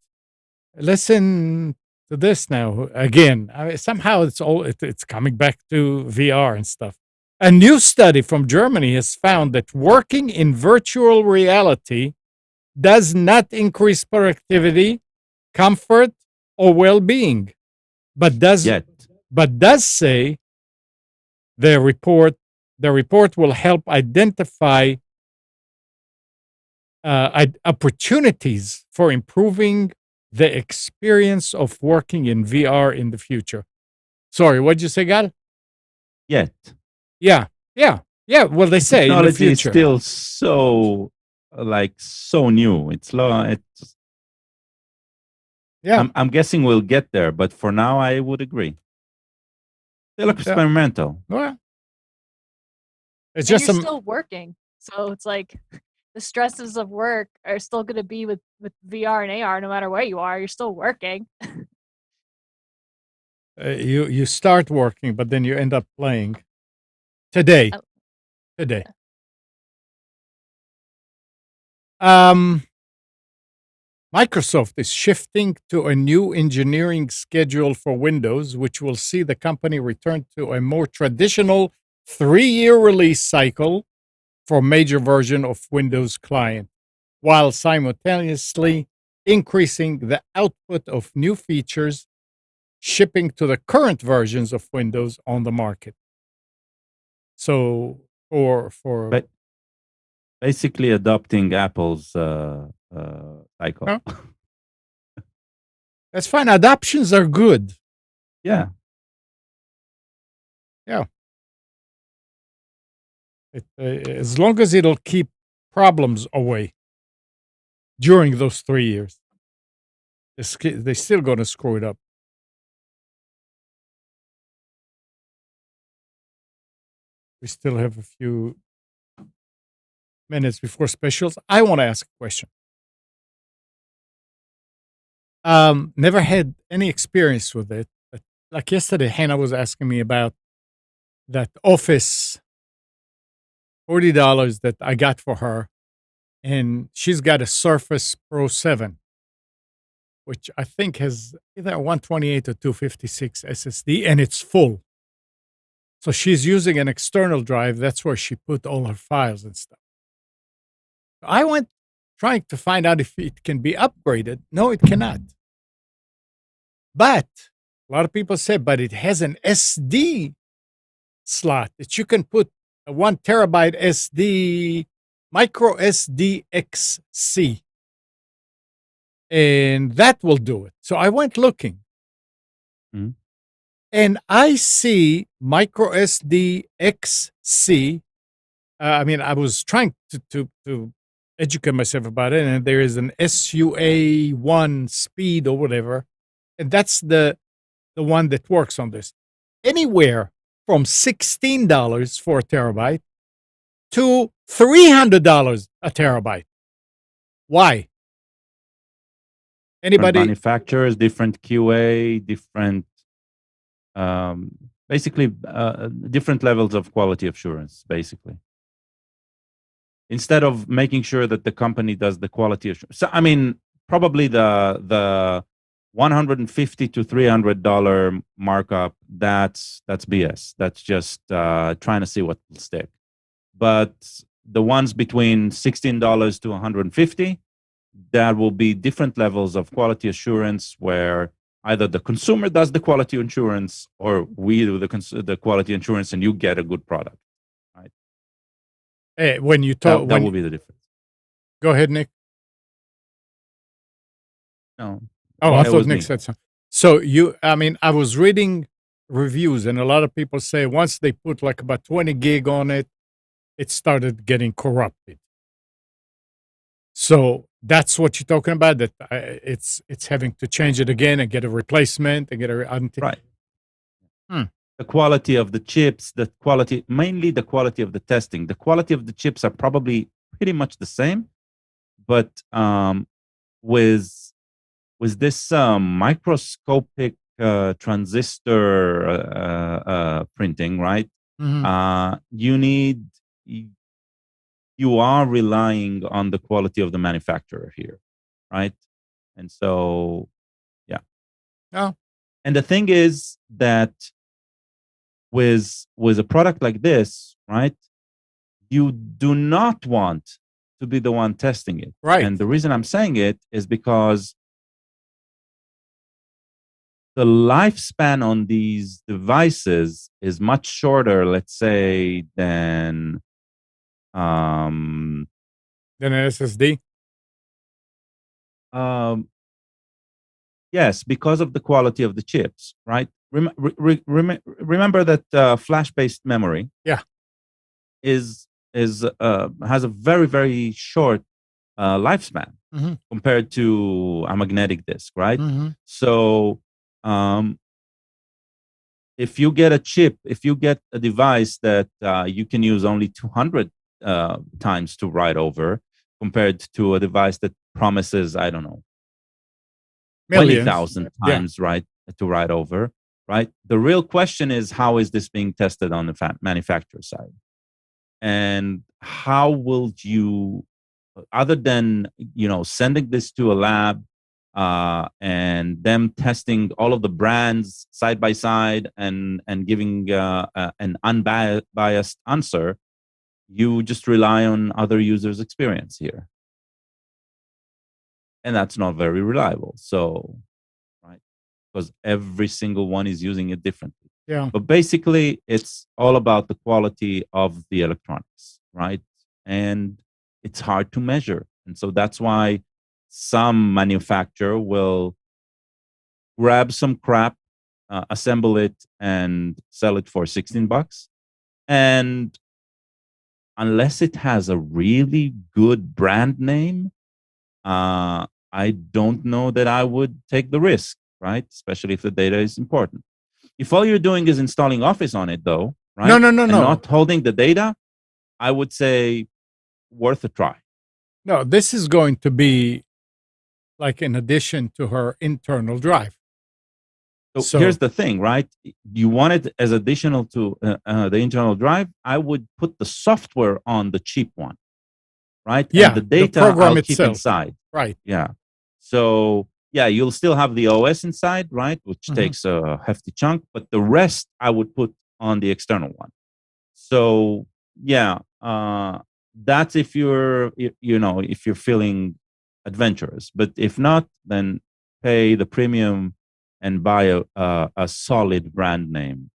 Listen to this now. Again, somehow it's coming back to VR and stuff. A new study from Germany has found that working in virtual reality does not increase productivity, comfort, or well-being, but does say the report will help identify opportunities for improving the experience of working in VR in the future. Sorry, what'd you say, Gal? Yet. Yeah. Well, they say in the technology is future. still so new. It's Yeah. I'm guessing we'll get there, but for now, I would agree. Still experimental. Well, it's And just you're still working, so it's like the stresses of work are still going to be with VR and AR. No matter where you are, you're still working. you start working, but then you end up playing. Today. Microsoft is shifting to a new engineering schedule for Windows, which will see the company return to a more traditional 3-year release cycle for a major version of Windows client, while simultaneously increasing the output of new features shipping to the current versions of Windows on the market. So, for basically adopting Apple's cycle. Huh? That's fine. Adoptions are good. Yeah. As long as it'll keep problems away during those 3 years, they're still going to screw it up. We still have a few minutes before specials. I want to ask a question. Never had any experience with it. But like yesterday, Hannah was asking me about that Office $40 that I got for her, and she's got a Surface Pro 7, which I think has either 128 or 256 SSD, and it's full. So she's using an external drive. That's where she put all her files and stuff. I went trying to find out if it can be upgraded. No, it cannot. But a lot of people say, but it has an SD slot that you can put a 1 terabyte SD, micro SDxc, and that will do it. So I went looking. Mm-hmm. And I see micro SDxc. I was trying to educate myself about it, and there is an SUA1 speed or whatever, and that's the one that works on this. Anywhere from $16 for a terabyte to $300 a terabyte. Why? Anybody? Different manufacturers, different QA, different. Basically, different levels of quality assurance, basically. Instead of making sure that the company does the quality assurance. So, I mean, probably the $150 to $300 markup, that's BS. That's just trying to see what will stick. But the ones between $16 to $150, that will be different levels of quality assurance where either the consumer does the quality assurance or we do the quality assurance and you get a good product. Right? Hey, when you talk, that will be the difference. Go ahead, Nick. No. Oh, Well, I It thought was Nick me. said so. So I was reading reviews, and a lot of people say once they put like about 20 gig on it, it started getting corrupted. So that's what you're talking about. That it's having to change it again and get a replacement and get a Right. Hmm. The quality of the chips, mainly the quality of the testing. The quality of the chips are probably pretty much the same, but with this microscopic transistor printing, right? Mhm. You are relying on the quality of the manufacturer here, right? And so, yeah. Oh. And the thing is that with a product like this, right? You do not want to be the one testing it. Right. And the reason I'm saying it is because the lifespan on these devices is much shorter, let's say, than Then an SSD. yes, because of the quality of the chips, right? Remember that flash-based memory, Yeah. is has a very very short lifespan Mhm. compared to a magnetic disk, right? Mhm. So if you get a device that you can use only 200 times to write over, compared to a device that promises, I don't know, Millions. 20,000 Yeah. times, right, to write over, right? The real question is, how is this being tested on the manufacturer side? And how will you, other than sending this to a lab and them testing all of the brands side by side and giving an unbiased answer, you just rely on other users' experience here, and that's not very reliable. So, right, because every single one is using it differently. Yeah. But basically, it's all about the quality of the electronics, right? And it's hard to measure. And so that's why some manufacturer will grab some crap, assemble it, and sell it for $16. And unless it has a really good brand name, I don't know that I would take the risk, right? Especially if the data is important. If all you're doing is installing Office on it, though, right? No. And not holding the data, I would say worth a try. No, this is going to be like in addition to her internal drive. So here's the thing, right? You want it as additional to the internal drive. I would put the software on the cheap one, right? Yeah, And the the data program I'll keep itself. inside. Right. Yeah. So yeah, you'll still have the OS inside, right? Which takes a hefty chunk, but the rest I would put on the external one. So yeah, that's if you're if you're feeling adventurous. But if not, then pay the premium and buy a solid brand name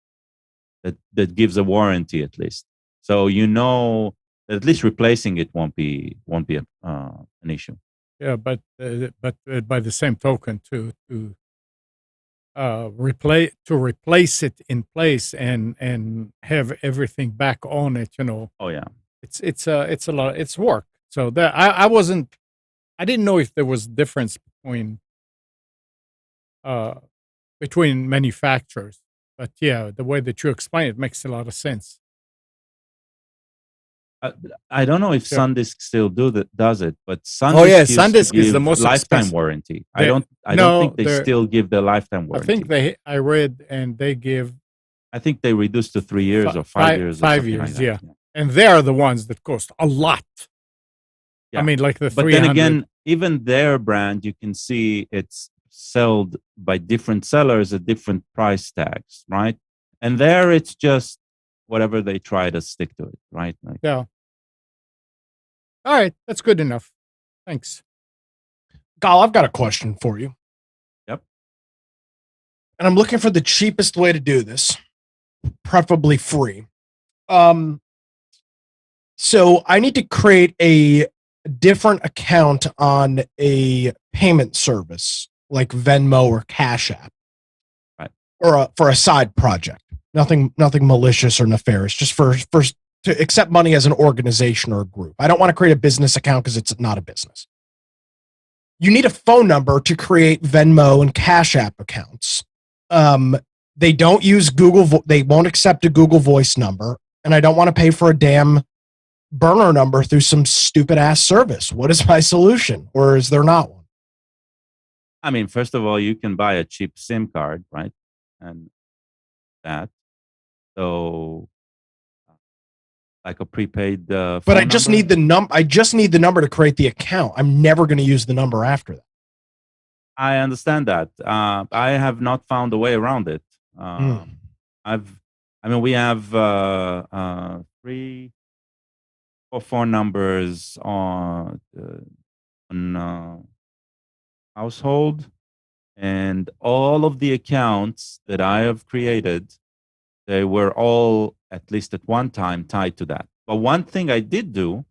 that gives a warranty at least. So that at least replacing it won't be an issue. Yeah, but by the same token, to replace it in place and have everything back on it, Oh yeah, it's a lot. It's work. So that I didn't know if there was difference between manufacturers, but yeah, the way that you explain it makes a lot of sense. I don't know if Yeah. SanDisk still does it, but SanDisk Oh, yeah, used to SanDisk is the give most lifetime expensive. warranty. They- I no, don't think they they're- still give the lifetime I warranty. think I read and they give I think they reduced to 3 years or 5 years. Or 5 something years, like that. yeah. And they are the ones that cost a lot. Yeah. I mean, like the But 300. then again, even their brand, you can see it's sold by different sellers at different price tags, right? And there, it's just whatever they try to stick to it, right? Like, Yeah. All right, that's good enough. Thanks. Gal, I've got a question for you. Yep. And I'm looking for the cheapest way to do this, preferably free. So I need to create a different account on a payment service like Venmo or Cash App, Right. or for a side project. Nothing malicious or nefarious. Just for to accept money as an organization or a group. I don't want to create a business account because it's not a business. You need a phone number to create Venmo and Cash App accounts. They don't use Google. They won't accept a Google Voice number, and I don't want to pay for a damn burner number through some stupid ass service. What is my solution, or is there not one? I mean, first of all, you can buy a cheap SIM card, right? And that. So, like a prepaid. But I just need the I just need the number to create the account. I'm never going to use the number after that. I understand that. I have not found a way around it. We have 3 or 4 numbers on household, and all of the accounts that I have created, they were all at least at one time tied to that. But one thing I did do,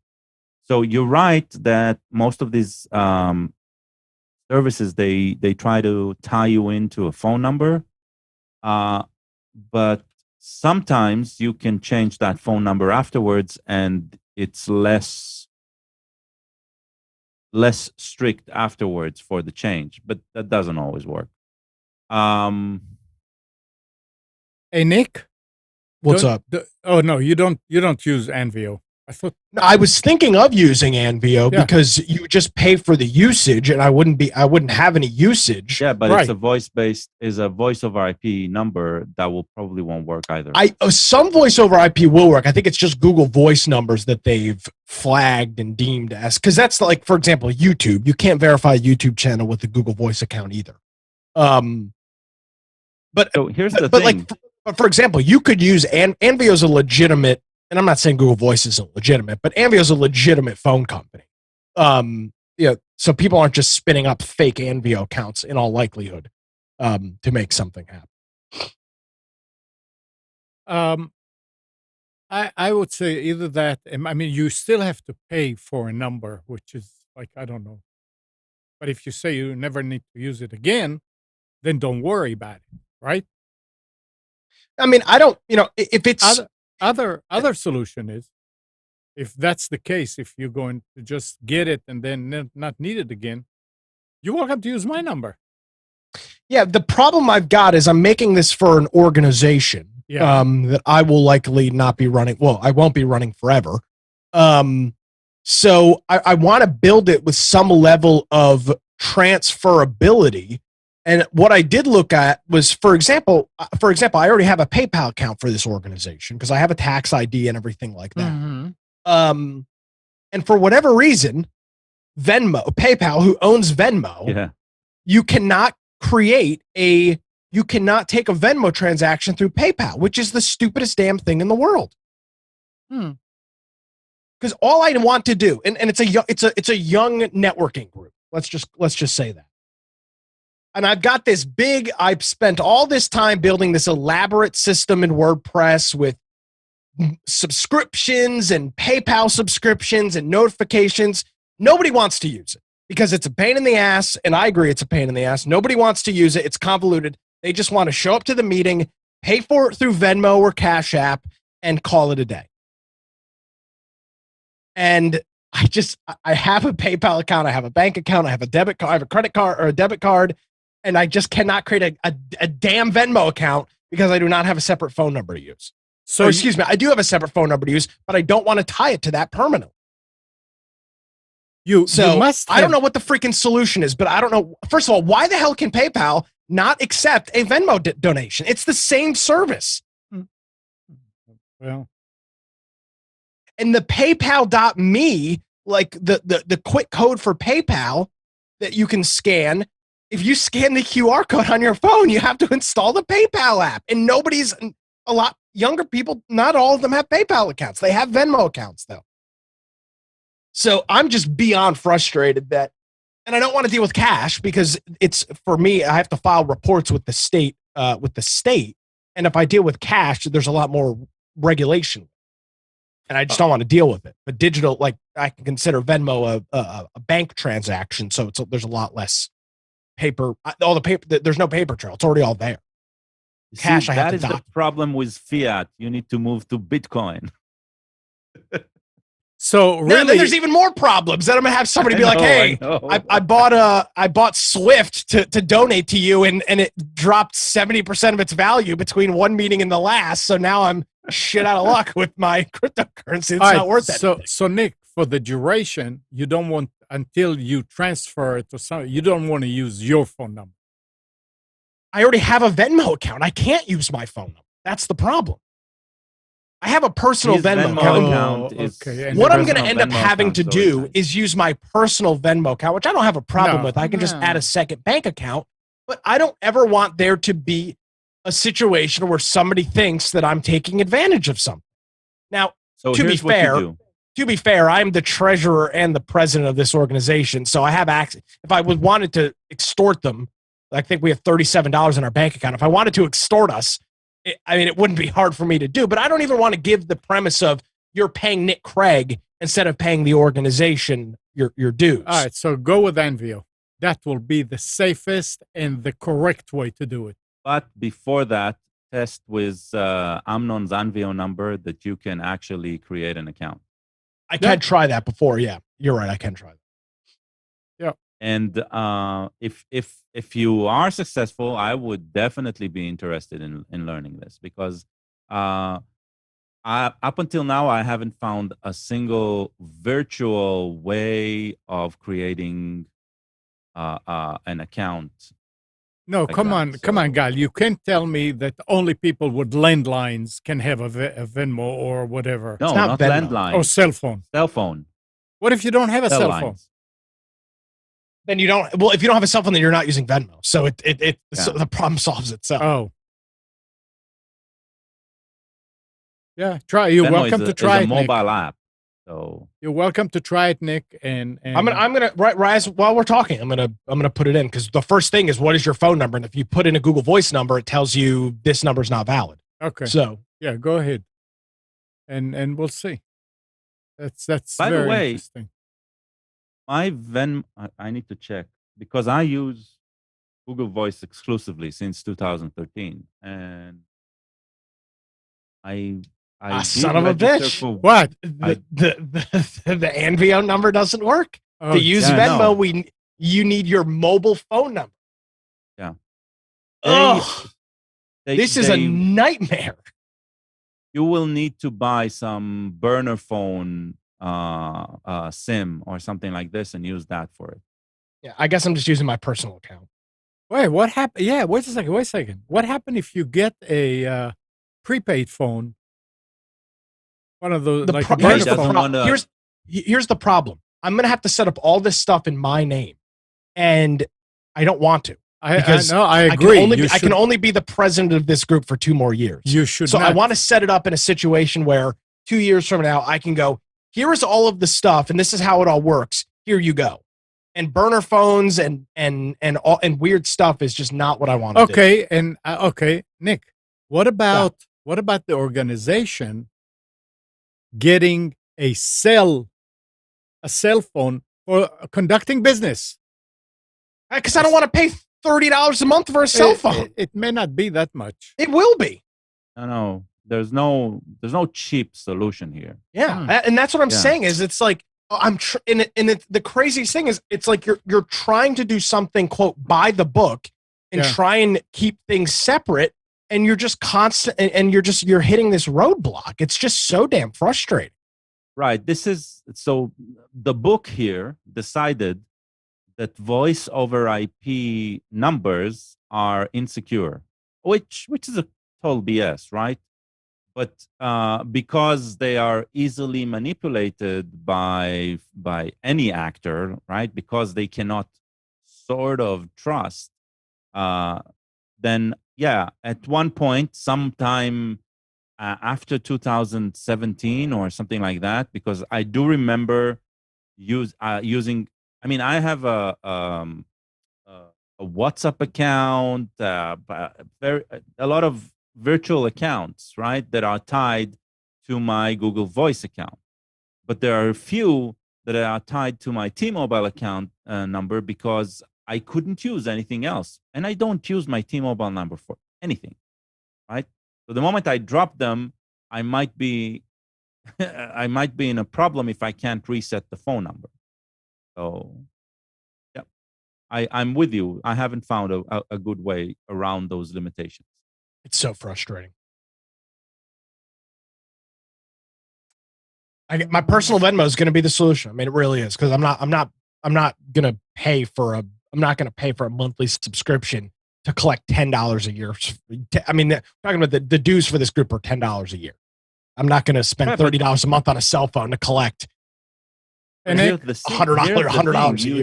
so you're right that most of these services, they try to tie you into a phone number, but sometimes you can change that phone number afterwards, and it's less strict afterwards for the change, but that doesn't always work. Hey, Nick. What's up? Oh no, you don't use Anvio. I was thinking of using Anvio because you just pay for the usage, and I wouldn't have any usage. Yeah, but it's a voice over IP number that probably won't work either. Some voice over IP will work. I think it's just Google Voice numbers that they've flagged and deemed as, because that's like, for example, YouTube. You can't verify a YouTube channel with a Google Voice account either. But so here's the thing. But for example, you could use Anvio's a legitimate, and I'm not saying Google Voice isn't legitimate, but Anvio's a legitimate phone company. So people aren't just spinning up fake Anvio accounts in all likelihood to make something happen. I would say either that. I mean, you still have to pay for a number, which is like, I don't know. But if you say you never need to use it again, then don't worry about it, right? I mean, I don't, if it's other solution is, if that's the case, if you're going to just get it and then not need it again, you're welcome to use my number. Yeah, the problem I've got is I'm making this for an organization that I will likely not be running. Well, I won't be running forever. So I want to build it with some level of transferability. And what I did look at was, for example, I already have a PayPal account for this organization because I have a tax ID and everything like that. Mm-hmm. And for whatever reason, PayPal, who owns Venmo, you cannot take a Venmo transaction through PayPal, which is the stupidest damn thing in the world. Because all I want to do, and it's a young networking group. Let's just say that. And I've got I've spent all this time building this elaborate system in WordPress with subscriptions and PayPal subscriptions and notifications. Nobody wants to use it because it's a pain in the ass. And I agree, it's a pain in the ass. Nobody wants to use it. It's convoluted. They just want to show up to the meeting, pay for it through Venmo or Cash App, and call it a day. And I have a PayPal account. I have a bank account. I have a debit card. I have a credit card or a debit card. And I just cannot create a damn Venmo account because I do not have a separate phone number to use. So, excuse me, I do have a separate phone number to use, but I don't want to tie it to that permanently. I don't know what the freaking solution is, but I don't know. First of all, why the hell can PayPal not accept a Venmo donation? It's the same service. Well, and the PayPal.me, like the quick code for PayPal that you can scan. If you scan the QR code on your phone, you have to install the PayPal app. And a lot younger people, not all of them have PayPal accounts. They have Venmo accounts, though. So I'm just beyond frustrated and I don't want to deal with cash because for me, I have to file reports with the state. And if I deal with cash, there's a lot more regulation. And I just don't want to deal with it. But digital, like I can consider Venmo a bank transaction. So there's a lot less paper, all the paper. There's no paper trail. It's already all there. Cash, I have that to is the document. problem with fiat. You need to move to Bitcoin. So Then really, there's even more problems. Then I'm gonna have somebody be I like, know, "Hey, I know. I bought Swift to donate to you, and it dropped 70% of its value between one meeting and the last. So now I'm shit out of luck with my cryptocurrency. It's all right, not worth it." so Nick, for the duration, you don't want until you transfer it to some. You don't want to use your phone number. I already have a Venmo account. I can't use my phone number. That's the problem. I have a personal His Venmo Venmo account. account is okay. And What the I'm going to personal end up Venmo having account, to so do it's- is use my personal Venmo account, which I don't have a problem No, with. I can just add no. a second bank account, but I don't ever want there to be a situation where somebody thinks that I'm taking advantage of something. Now, So to be here's what fair, you do. I'm the treasurer and the president of this organization, so I have access. If I wanted to extort them, I think we have $37 in our bank account. If I wanted to extort us, it wouldn't be hard for me to do. But I don't even want to give the premise of you're paying Nick Craig instead of paying the organization your dues. All right, so go with Envio. That will be the safest and the correct way to do it. But before that, test with Amnon's Anvio number that you can actually create an account. I can try that before. Yeah, you're right. I can try that. And if you are successful, I would definitely be interested in learning this because up until now, I haven't found a single virtual way of creating an account. No, Like come that, on, so- Gal. You can't tell me that only people with landlines can have a Venmo or whatever. No, not not Venmo. landline. Or cell phone. Cell phone. What if you don't have a cell phone? lines. Then you don't. Well, if you don't have a cell phone, then you're not using Venmo. So so Yeah. the problem solves itself. Oh. Yeah, try. You're Venmo welcome is to try is it, a Nick. mobile app. So You're welcome to try it, Nick. And I'm gonna Rise, while we're talking, I'm gonna put it in because the first thing is what is your phone number, and if you put in a Google Voice number, it tells you this number is not valid. Okay. So Yeah, go ahead. And we'll see. That's By the very way, interesting. my Venmo, I need to check because I use Google Voice exclusively since 2013, and I did son of a register bitch. for- What? the Anvio number doesn't work. Oh, To use yeah, I know. Venmo, you need your mobile phone number. Yeah. Ugh, They- this is a they- nightmare. you will need to buy some burner phone SIM or something like this and use that for it. Yeah, I guess I'm just using my personal account. Wait, what happened? Yeah, wait a second. What happened if you get a prepaid phone? One of those, like a pro- burner he doesn't phone. wanna- Here's the problem. I'm gonna have to set up all this stuff in my name, and I don't want to. because no, I I agree. I can only be the president of this group for 2 more years. You should. So not. I want to set it up in a situation where 2 years from now I can go, here is all of the stuff, and this is how it all works. Here you go. And burner phones and weird stuff is just not what I want to do. Okay, and okay, Nick. What about the organization getting a cell phone for conducting business? Because I don't want to pay $30 a month for a cell phone. It may not be that much. It will be. No, there's no cheap solution here. Yeah, and that's what I'm Yeah. saying. Is it's like the craziest thing is it's like you're trying to do something quote by the book and try and keep things separate, and you're just constant and you're hitting this roadblock. It's just so damn frustrating. Right. This is so the book here decided that voice over IP numbers are insecure, which is a total BS, right? But because they are easily manipulated by any actor, right? Because they cannot sort of trust, then yeah, at one point, sometime after 2017 or something like that, because I do remember using. I mean, I have a WhatsApp account, a lot of virtual accounts, right, that are tied to my Google Voice account. But there are a few that are tied to my T-Mobile account number because I couldn't use anything else. And I don't use my T-Mobile number for anything, right? So the moment I drop them, I might be I might be in a problem if I can't reset the phone number. So yeah, I'm with you. I haven't found a good way around those limitations. It's so frustrating. My personal Venmo is going to be the solution. I mean, it really is, because I'm not going to pay for a monthly subscription to collect $10 a year. I mean, talking about the dues for this group are $10 a year. I'm not going to spend $30 a month on a cell phone to collect and $100 a year.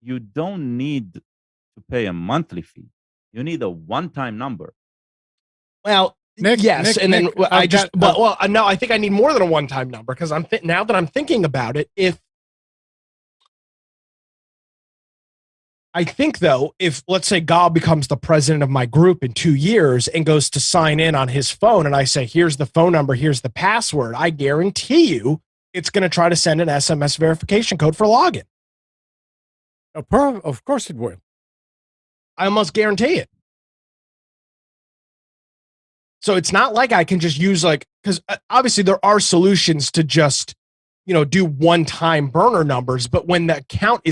You don't need to pay a monthly fee. You need a one-time number. Well, yes, and then I think I need more than a one-time number, because now that I'm thinking about it, if let's say Gal becomes the president of my group in 2 years and goes to sign in on his phone, and I say, here's the phone number, here's the password, I guarantee you it's going to try to send an SMS verification code for login. Of course it will. I almost guarantee it. So it's not like I can just use because obviously there are solutions to just, do one-time burner numbers, but when the account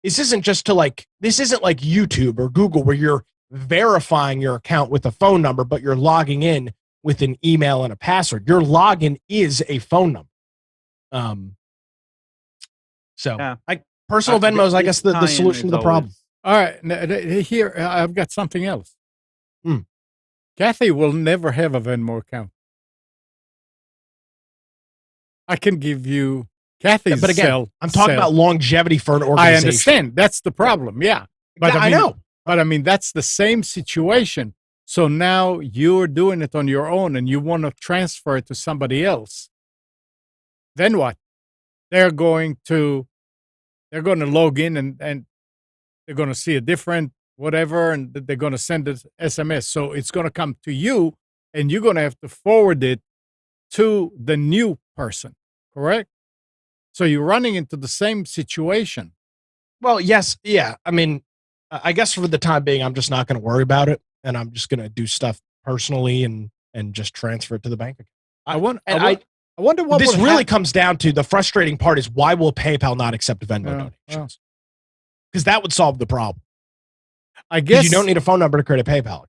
this isn't like YouTube or Google where you're verifying your account with a phone number, but you're logging in with an email and a password. Your login is a phone number. Personal Venmo is, I guess, the solution to the problem. All right, here I've got something else. Kathy will never have a Venmo account. I can give you Kathy's but again, cell. I'm talking about longevity for an organization. I understand. That's the problem. Yeah. But I know. But I mean, that's the same situation. So now you're doing it on your own and you want to transfer it to somebody else. Then what? They're going to log in and they're going to see a different whatever, and they're going to send an SMS. So it's going to come to you, and you're going to have to forward it to the new person, correct? So you're running into the same situation. Well, yes. Yeah. I mean, I guess for the time being, I'm just not going to worry about it, and I'm just going to do stuff personally and just transfer it to the bank account. I wonder what this really comes down to. The frustrating part is, why will PayPal not accept Venmo donations? Because that would solve the problem. I guess you don't need a phone number to create a PayPal.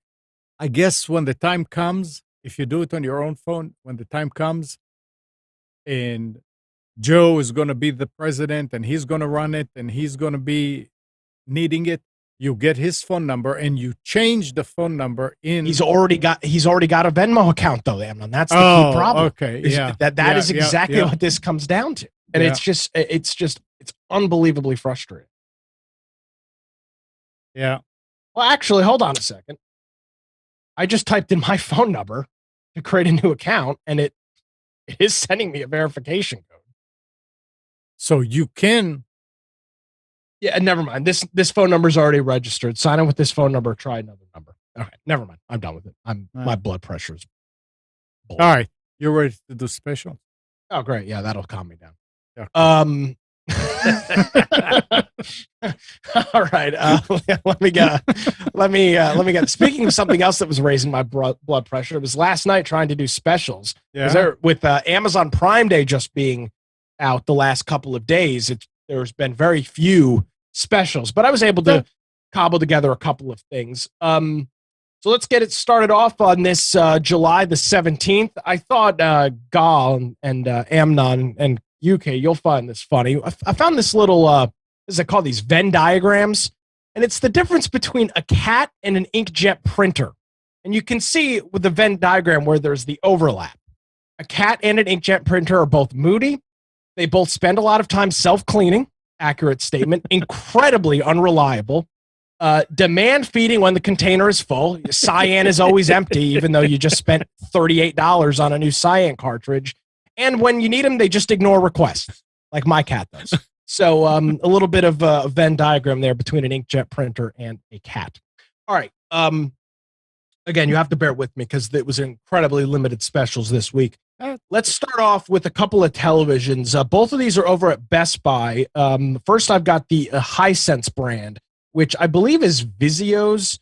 I guess when the time comes, if you do it on your own phone, when the time comes and Joe is going to be the president and he's going to run it and he's going to be needing it, you get his phone number and you change the phone number in. He's already got a Venmo account though, Amnon. That's the key problem. Okay. Yeah. That is exactly what this comes down to. And it's unbelievably frustrating. Yeah. Well, actually, hold on a second. I just typed in my phone number to create a new account, and it is sending me a verification code. So you can. Yeah, never mind. This phone number is already registered. Sign in with this phone number. Try another number. Okay, never mind. I'm done with it. My blood pressure is. All right, you're ready to do special. Oh, great! Yeah, that'll calm me down. Okay. All right. Let me get. Speaking of something else that was raising my blood pressure, it was last night trying to do specials. Yeah. With Amazon Prime Day just being out the last couple of days, there's been very few specials, but I was able to cobble together a couple of things. So let's get it started off on this July the 17th. I thought Gal and Amnon and UK, you'll find this funny. I found this little, what is it called? These Venn diagrams. And it's the difference between a cat and an inkjet printer. And you can see with the Venn diagram where there's the overlap. A cat and an inkjet printer are both moody. They both spend a lot of time self-cleaning. Accurate statement. Incredibly unreliable. Demand feeding when the container is full. Cyan is always empty, even though you just spent $38 on a new Cyan cartridge. And when you need them, they just ignore requests, like my cat does. So a little bit of a Venn diagram there between an inkjet printer and a cat. All right. Again, you have to bear with me because it was incredibly limited specials this week. Let's start off with a couple of televisions. Both of these are over at Best Buy. First, I've got the Hisense brand. which I believe is Vizio's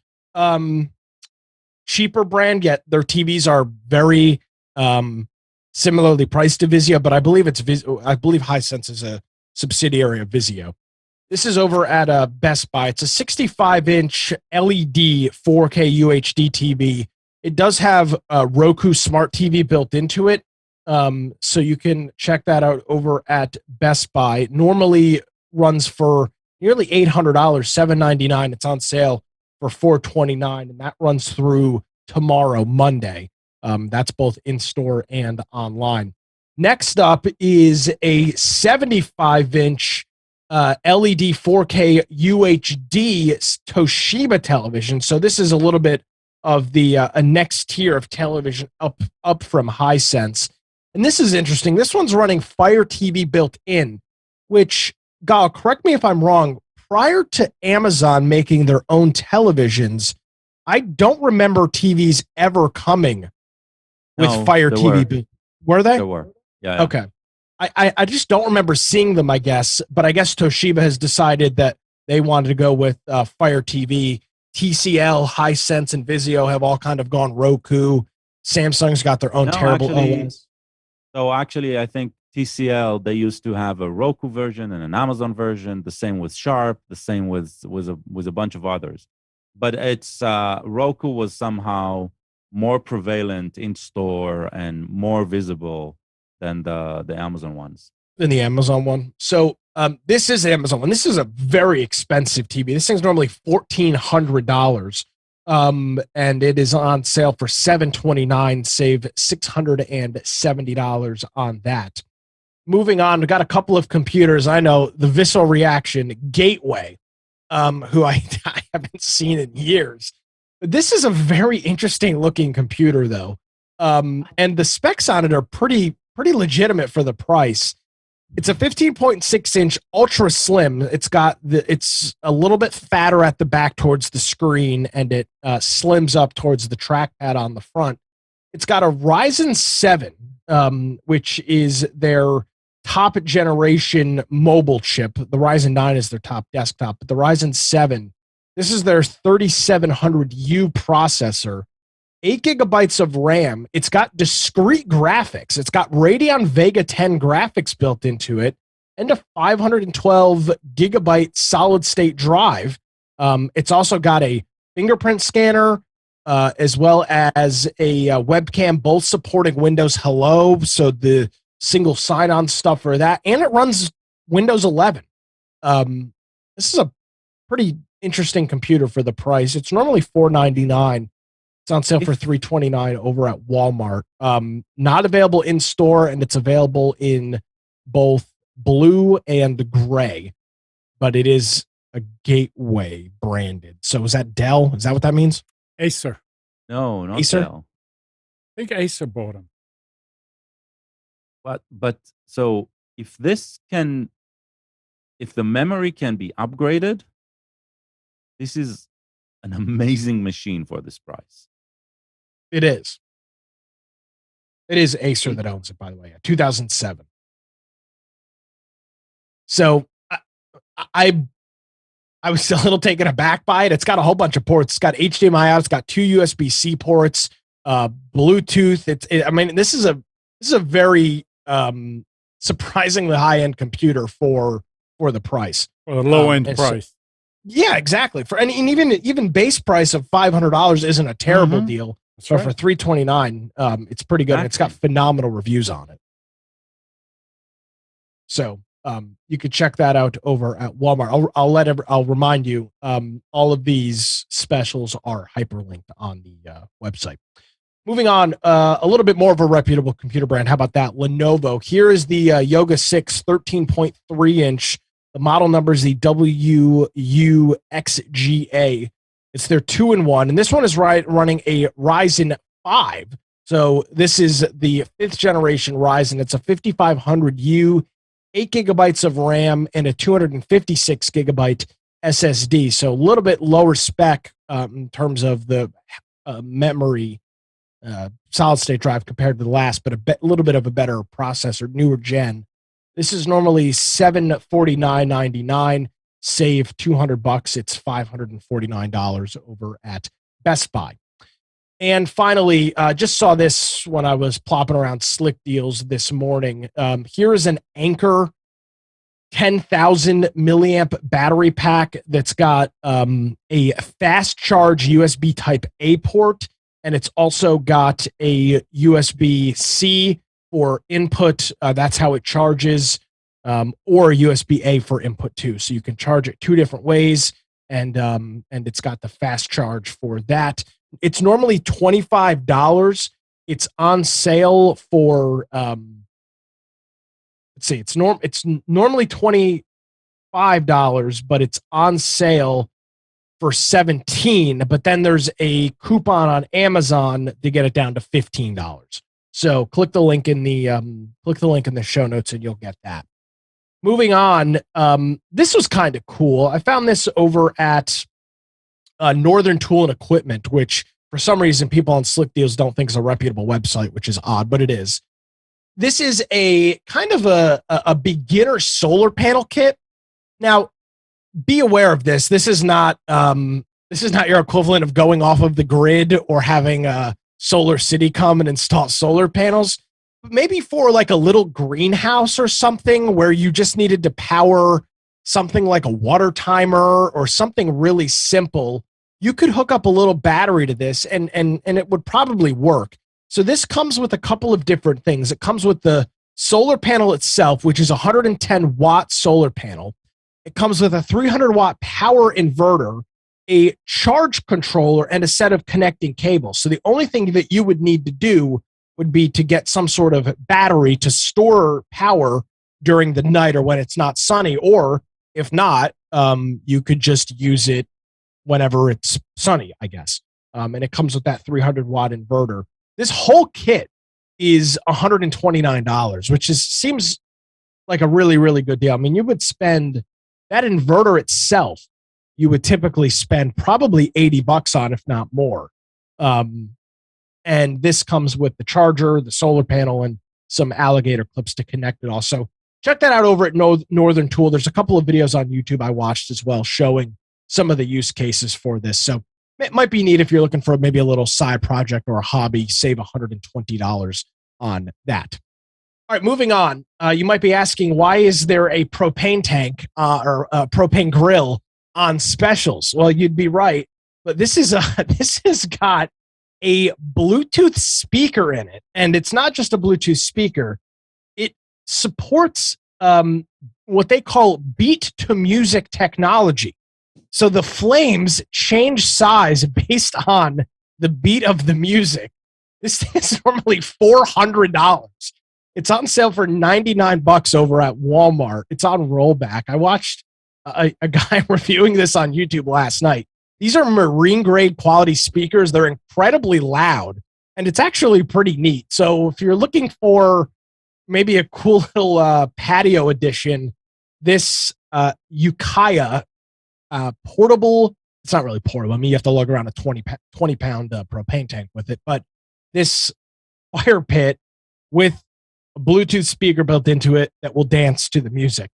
cheaper brand, yet their TVs are very similarly priced to Vizio, but I believe I believe Hisense is a subsidiary of Vizio. This is over at Best Buy. It's a 65-inch LED 4K UHD TV. It does have a Roku Smart TV built into it, so you can check that out over at Best Buy. Normally runs for nearly $800, $799. It's on sale for $429, and that runs through tomorrow, Monday. That's both in-store and online. Next up is a 75-inch LED 4K UHD Toshiba television. So this is a little bit of the a next tier of television up from Hisense. And this is interesting. This one's running Fire TV built in, which, Gal, correct me if I'm wrong, prior to Amazon making their own televisions, I don't remember TVs ever coming with Fire TV. Were they? There were. Yeah. Okay. I just don't remember seeing them, I guess. But I guess Toshiba has decided that they wanted to go with Fire TV. TCL, Hisense, and Vizio have all kind of gone Roku. Samsung's got their own terrible OS. So actually, I think TCL, they used to have a Roku version and an Amazon version. The same with Sharp. The same with a bunch of others. But it's Roku was somehow more prevalent in store and more visible than the Amazon ones. Than the Amazon one. So this is Amazon one. This is a very expensive TV. This thing's normally $1,400. And it is on sale for $729. Save $670 on that. Moving on, we got a couple of computers. I know the Visceral Reaction Gateway, who I haven't seen in years. But this is a very interesting looking computer, though. And the specs on it are pretty legitimate for the price. It's a 15.6-inch ultra slim. It's a little bit fatter at the back towards the screen, and it slims up towards the trackpad on the front. It's got a Ryzen 7, which is their top generation mobile chip. The Ryzen 9 is their top desktop, but the Ryzen 7, this is their 3700U processor. 8 gigabytes of RAM. It's got discrete graphics. It's got Radeon Vega 10 graphics built into it, and a 512 gigabyte solid state drive. It's also got a fingerprint scanner, as well as a webcam, both supporting Windows Hello, so the single sign-on stuff for that, and it runs Windows 11. This is a pretty interesting computer for the price. It's normally $499. It's on sale for $329 over at Walmart. Not available in store, and it's available in both blue and gray, but it is a Gateway branded. So is that Dell? Is that what that means? Acer. No, not Acer? Dell. I think Acer bought them. But so if the memory can be upgraded, this is an amazing machine for this price. It is. It is Acer that owns it, by the way. 2007. So I was a little taken aback by it. It's got a whole bunch of ports. It's got HDMI out. It's got 2 USB-C ports, Bluetooth. This is a very surprisingly high-end computer for the price. For the low-end price. Yeah, exactly. And even base price of $500 isn't a terrible deal. So for $329, it's pretty good. And it's got phenomenal reviews on it. So you could check that out over at Walmart. I'll remind you, all of these specials are hyperlinked on the website. Moving on, a little bit more of a reputable computer brand. How about that? Lenovo. Here is the Yoga 6 13.3-inch. The model number is the WUXGA. It's their 2-in-1, and this one is running a Ryzen 5. So this is the 5th generation Ryzen. It's a 5500U, 8 gigabytes of RAM, and a 256 gigabyte SSD. So a little bit lower spec in terms of the memory solid state drive compared to the last, but a little bit of a better processor, newer gen. This is normally $749.99. save $200. It's $549 over at Best Buy. And finally, just saw this when I was plopping around Slick Deals this morning. Here is an Anker 10,000 milliamp battery pack that's got a fast charge USB type A port, and it's also got a USB-C for input. That's how it charges, or USB-A for input too. So you can charge it two different ways, and it's got the fast charge for that. It's normally $25. It's on sale for let's see, it's normally $25, but it's on sale for $17. But then there's a coupon on Amazon to get it down to $15. So click the link in the show notes and you'll get that. Moving on, this was kind of cool. I found this over at Northern Tool and Equipment, which for some reason people on Slick Deals don't think is a reputable website, which is odd, but it is. This is a kind of a beginner solar panel kit. Now, be aware of this. This is not your equivalent of going off of the grid or having a Solar City come and install solar panels. Maybe for like a little greenhouse or something where you just needed to power something like a water timer or something really simple, you could hook up a little battery to this and it would probably work. So this comes with a couple of different things. It comes with the solar panel itself, which is a 110 watt solar panel. It comes with a 300 watt power inverter, a charge controller, and a set of connecting cables. So the only thing that you would need to do would be to get some sort of battery to store power during the night or when it's not sunny, or if not, you could just use it whenever it's sunny, I guess. And it comes with that 300 watt inverter. This whole kit is $129, which seems like a really, really good deal. I mean, you would spend that inverter itself, you would typically spend probably $80 on, if not more. And this comes with the charger, the solar panel, and some alligator clips to connect it all. So check that out over at Northern Tool. There's a couple of videos on YouTube I watched as well showing some of the use cases for this. So it might be neat if you're looking for maybe a little side project or a hobby. Save $120 on that. All right, moving on. You might be asking, why is there a propane tank or a propane grill on specials? Well, you'd be right, but this has got a Bluetooth speaker in it, and it's not just a Bluetooth speaker. It supports what they call beat to music technology. So the flames change size based on the beat of the music. This is normally $400. It's on sale for $99 over at Walmart. It's on rollback. I watched a guy reviewing this on YouTube last night. These are marine grade quality speakers. They're incredibly loud, and it's actually pretty neat. So if you're looking for maybe a cool little patio edition, this Ukiah portable, it's not really portable. I mean, you have to lug around a 20 pound propane tank with it, but this fire pit with a Bluetooth speaker built into it that will dance to the music.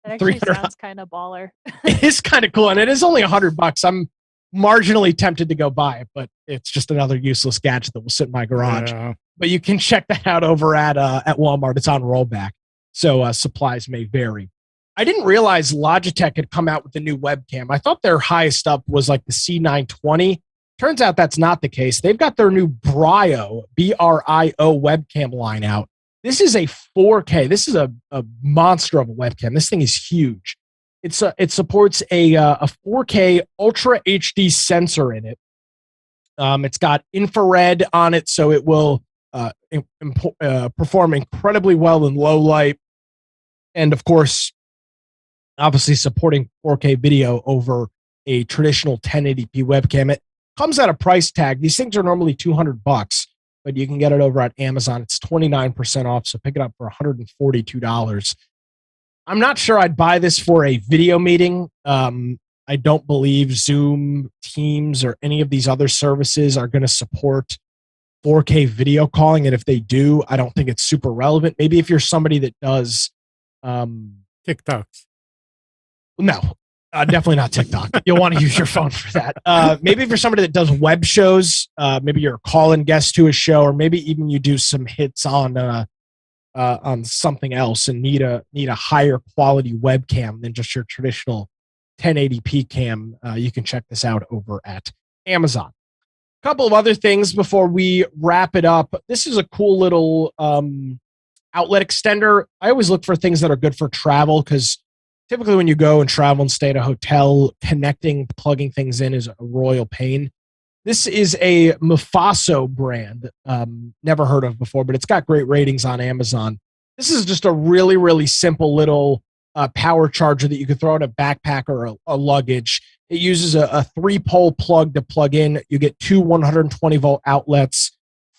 That actually sounds kind of baller. It is kind of cool, and it is only $100. I'm marginally tempted to go buy it, but it's just another useless gadget that will sit in my garage. Yeah. But you can check that out over at Walmart. It's on rollback, so supplies may vary. I didn't realize Logitech had come out with a new webcam. I thought their highest up was like the C920. Turns out that's not the case. They've got their new Brio, B-R-I-O webcam line out. This is a 4K. This is a monster of a webcam. This thing is huge. It supports a 4K Ultra HD sensor in it. It's got infrared on it, so it will perform incredibly well in low light. And of course, obviously supporting 4K video over a traditional 1080p webcam. It comes at a price tag. These things are normally $200, but you can get it over at Amazon. It's 29% off, so pick it up for $142. I'm not sure I'd buy this for a video meeting. I don't believe Zoom, Teams, or any of these other services are going to support 4K video calling, and if they do, I don't think it's super relevant. Maybe if you're somebody that does TikToks. No, definitely not TikTok. You'll want to use your phone for that. Maybe if you're somebody that does web shows, maybe you're a call-in guest to a show, or maybe even you do some hits on something else and need a higher quality webcam than just your traditional 1080p cam. You can check this out over at Amazon. A couple of other things before we wrap it up. This is a cool little outlet extender. I always look for things that are good for travel because typically when you go and travel and stay at a hotel, plugging things in is a royal pain. This is a Mufaso brand. Never heard of before, but it's got great ratings on Amazon. This is just a really, really simple little power charger that you can throw in a backpack or a luggage. It uses a 3-pole plug to plug in. You get 2 120-volt outlets,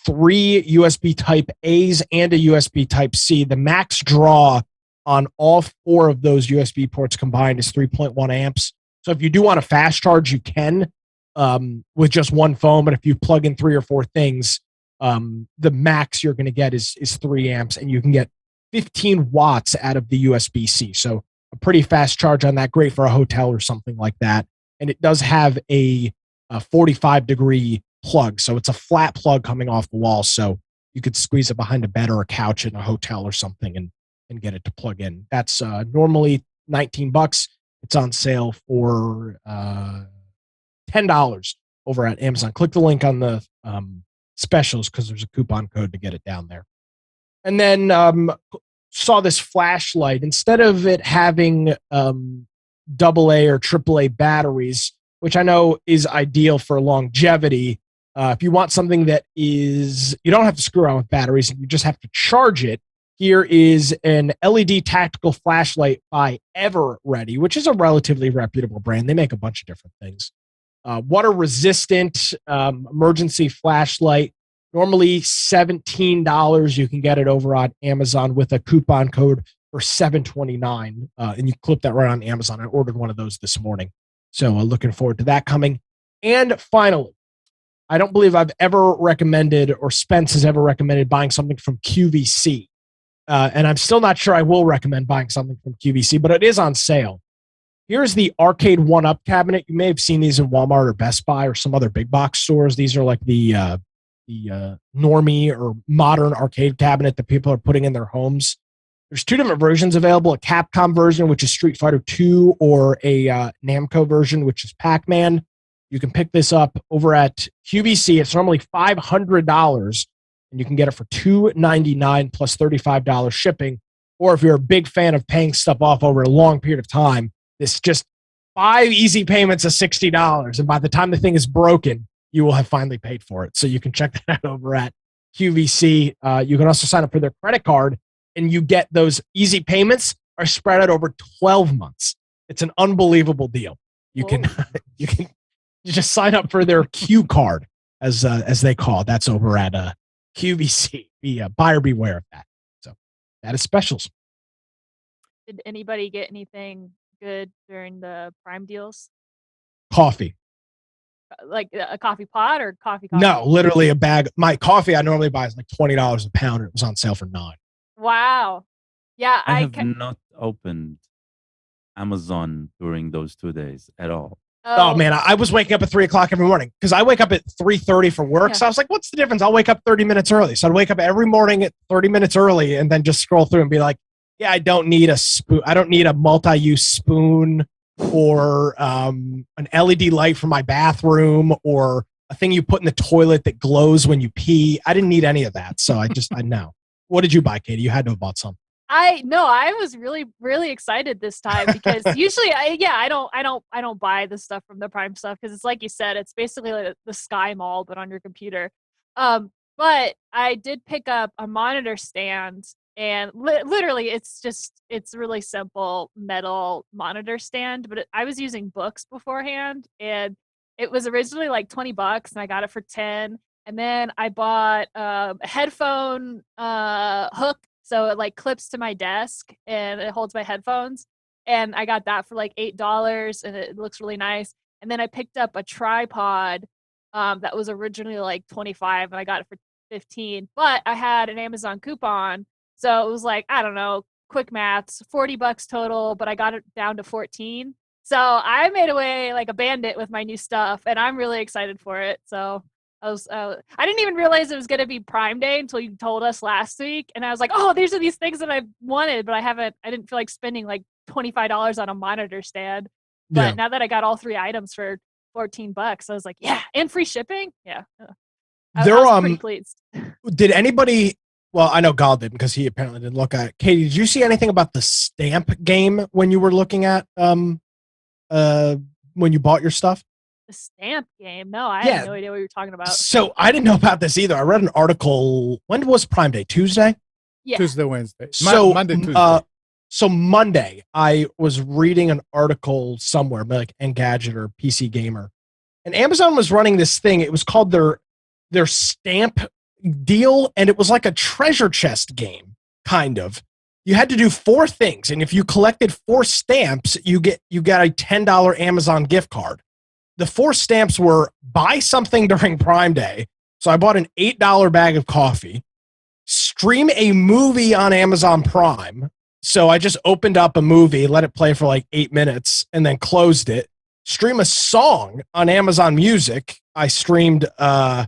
3 USB Type A's, and a USB Type C. The max draw on all 4 of those USB ports combined is 3.1 amps. So if you do want a fast charge, you can with just one phone. But if you plug in 3 or 4 things, the max you're going to get is 3 amps, and you can get 15 watts out of the USB-C. So a pretty fast charge on that. Great for a hotel or something like that. And it does have a 45-degree plug. So it's a flat plug coming off the wall. So you could squeeze it behind a bed or a couch in a hotel or something and get it to plug in. That's normally $19. It's on sale for $10 over at Amazon. Click the link on the specials because there's a coupon code to get it down there. And then saw this flashlight. Instead of it having AA or AAA batteries, which I know is ideal for longevity, if you want something that is, you don't have to screw around with batteries, you just have to charge it. Here is an LED tactical flashlight by Everready, which is a relatively reputable brand. They make a bunch of different things. Water resistant emergency flashlight. Normally $17. You can get it over on Amazon with a coupon code for $7.29. And you clip that right on Amazon. I ordered one of those this morning. So looking forward to that coming. And finally, I don't believe I've ever recommended, or Spence has ever recommended, buying something from QVC. And I'm still not sure I will recommend buying something from QVC, but it is on sale. Here's the Arcade 1-Up cabinet. You may have seen these in Walmart or Best Buy or some other big box stores. These are like the normie or modern arcade cabinet that people are putting in their homes. There's 2 different versions available: a Capcom version, which is Street Fighter 2, or a Namco version, which is Pac-Man. You can pick this up over at QVC. It's normally $500, and you can get it for $299 plus $35 shipping. Or if you're a big fan of paying stuff off over a long period of time, it's just 5 easy payments of $60. And by the time the thing is broken, you will have finally paid for it. So you can check that out over at QVC. You can also sign up for their credit card, and you get those easy payments are spread out over 12 months. It's an unbelievable deal. You can you just sign up for their Q card, as they call it. That's over at QVC. Be buyer beware of that. So that is specials. Did anybody get anything good during the Prime deals? Coffee. Like a coffee pot or coffee? No, literally a bag. My coffee I normally buy is like $20 a pound, and it was on sale for $9. Wow. Yeah, I have not opened Amazon during those 2 days at all. Oh man, I was waking up at 3 o'clock every morning because I wake up at 3:30 for work. Yeah. So I was like, what's the difference? I'll wake up 30 minutes early. So I'd wake up every morning at 30 minutes early and then just scroll through and be like, yeah, I don't need a spoon. I don't need a multi-use spoon or an LED light for my bathroom or a thing you put in the toilet that glows when you pee. I didn't need any of that. So I know. What did you buy, Katie? You had to have bought something. I was really, really excited this time because usually I don't buy the stuff from the Prime stuff because it's like you said, it's basically like the Sky Mall but on your computer. But I did pick up a monitor stand, and literally it's really simple metal monitor stand, but I was using books beforehand, and it was originally like $20 and I got it for 10. And then I bought a headphone hook. So it like clips to my desk and it holds my headphones. And I got that for like $8 and it looks really nice. And then I picked up a tripod that was originally like $25 and I got it for $15. But I had an Amazon coupon. So it was like, I don't know, quick maths, $40 total, but I got it down to 14. So I made away like a bandit with my new stuff, and I'm really excited for it. So I didn't even realize it was going to be Prime Day until you told us last week, and I was like, oh, these are these things that I wanted, but I didn't feel like spending like $25 on a monitor stand. But now that I got all 3 items for $14, I was like, yeah, and free shipping. Yeah, I was pretty pleased. Did anybody? Well, I know Gal did because he apparently didn't look at it. Katie, did you see anything about the stamp game when you were looking at when you bought your stuff? The stamp game? No, I had no idea what you were talking about. So I didn't know about this either. I read an article. When was Prime Day? Tuesday? Yeah. Tuesday, Wednesday. So Monday, Tuesday. So Monday, I was reading an article somewhere, like Engadget or PC Gamer, and Amazon was running this thing. It was called their stamp deal, and it was like a treasure chest game, kind of. You had to do 4 things, and if you collected 4 stamps, you got a $10 Amazon gift card. The 4 stamps were buy something during Prime Day. So I bought an $8 bag of coffee, stream a movie on Amazon Prime. So I just opened up a movie, let it play for like 8 minutes, and then closed it. Stream a song on Amazon Music. I streamed an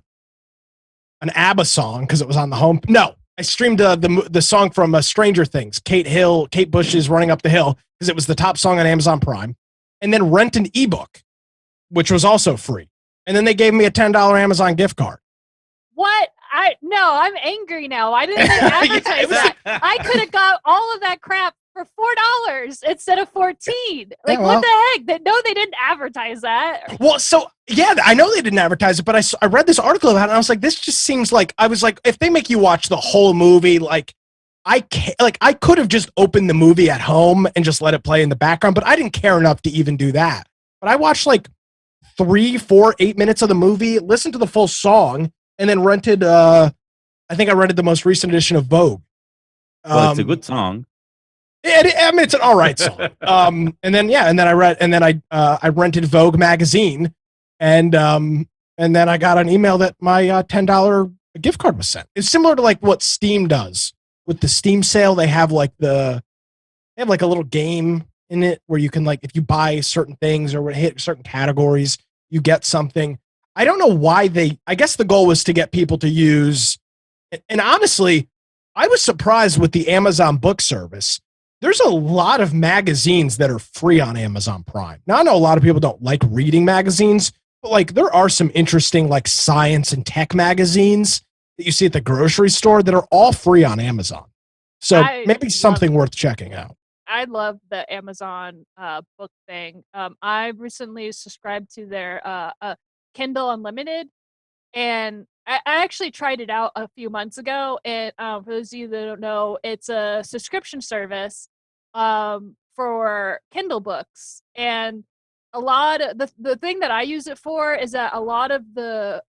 ABBA song because it was on the home. No, I streamed the song from Stranger Things, Kate Bush's Running Up the Hill, because it was the top song on Amazon Prime. And then rent an ebook, which was also free. And then they gave me a $10 Amazon gift card. What? I'm angry now. I didn't advertise that. I could have got all of that crap for $4 instead of 14. Like, what the heck? No, they didn't advertise that. Well, so yeah, I know they didn't advertise it, but I read this article about it, and I was like, this just seems like, I was like, if they make you watch the whole movie, like, I could have just opened the movie at home and just let it play in the background, but I didn't care enough to even do that. But I watched like 3, 4, 8 minutes of the movie, listened to the full song, and then rented. I think I rented the most recent edition of Vogue. Well, it's a good song. I mean, it's an all right song. And then I rented Vogue magazine, and then I got an email that my $10 gift card was sent. It's similar to like what Steam does with the Steam sale. They have like a little game in it where you can, like, if you buy certain things or hit certain categories, you get something. I don't know why I guess the goal was to get people to use, and honestly, I was surprised with the Amazon book service. There's a lot of magazines that are free on Amazon Prime. Now, I know a lot of people don't like reading magazines, but like there are some interesting like science and tech magazines that you see at the grocery store that are all free on Amazon. So maybe something worth checking out. I love the Amazon book thing. I recently subscribed to their Kindle Unlimited, and I actually tried it out a few months ago. And for those of you that don't know, it's a subscription service for Kindle books. And a lot of the thing that I use it for is that a lot of the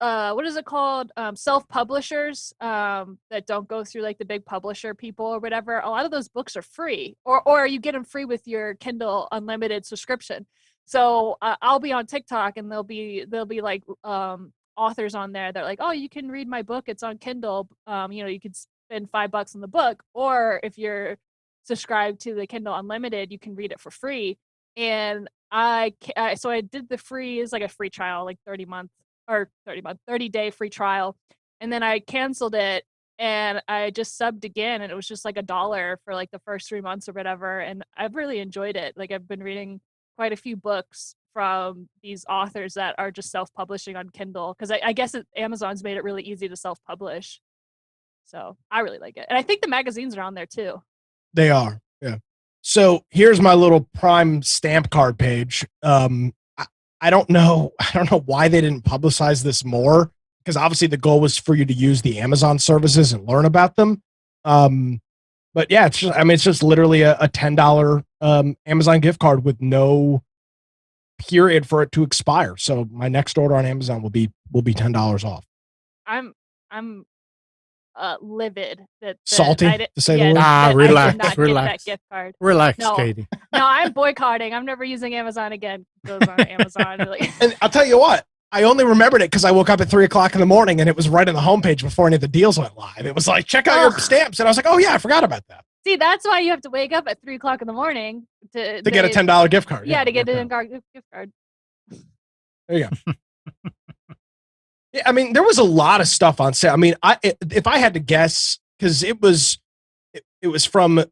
what is it called? Self-publishers that don't go through like the big publisher people or whatever. A lot of those books are free, or you get them free with your Kindle Unlimited subscription. So I'll be on TikTok, and there'll be like authors on there that are like, oh, you can read my book. It's on Kindle. You could spend $5 on the book, or if you're subscribed to the Kindle Unlimited, you can read it for free. And so I did the free, is like a free trial, like 30-day free trial. And then I canceled it, and I just subbed again, and it was just like $1 for like the first 3 months or whatever. And I've really enjoyed it. Like, I've been reading quite a few books from these authors that are just self-publishing on Kindle, because I guess Amazon's made it really easy to self-publish. So I really like it. And I think the magazines are on there too. They are, yeah. So here's my little Prime stamp card page. I don't know why they didn't publicize this more, because obviously the goal was for you to use the Amazon services and learn about them. But yeah, it's just literally a $10 Amazon gift card with no period for it to expire. So my next order on Amazon will be $10 off. I'm livid that salty to say the word. Relax. Get that gift card. Relax, No. Katie. No, I'm boycotting. I'm never using Amazon again. It goes on Amazon. And I'll tell you what, I only remembered it because I woke up at 3:00 in the morning and it was right on the homepage before any of the deals went live. It was like, check out your stamps. And I was like, oh yeah, I forgot about that. See, that's why you have to wake up at 3:00 in the morning to get a $10 gift card. Yeah, to get a gift card. There you go. Yeah, I mean, there was a lot of stuff on sale. I mean, if I had to guess, because it was from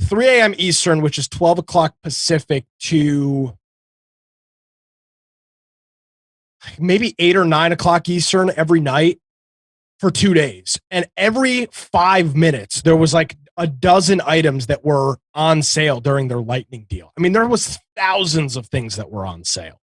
3 a.m. Eastern, which is 12 o'clock Pacific, to maybe 8 or 9 o'clock Eastern every night for 2 days. And every 5 minutes, there was like a dozen items that were on sale during their lightning deal. I mean, there was thousands of things that were on sale.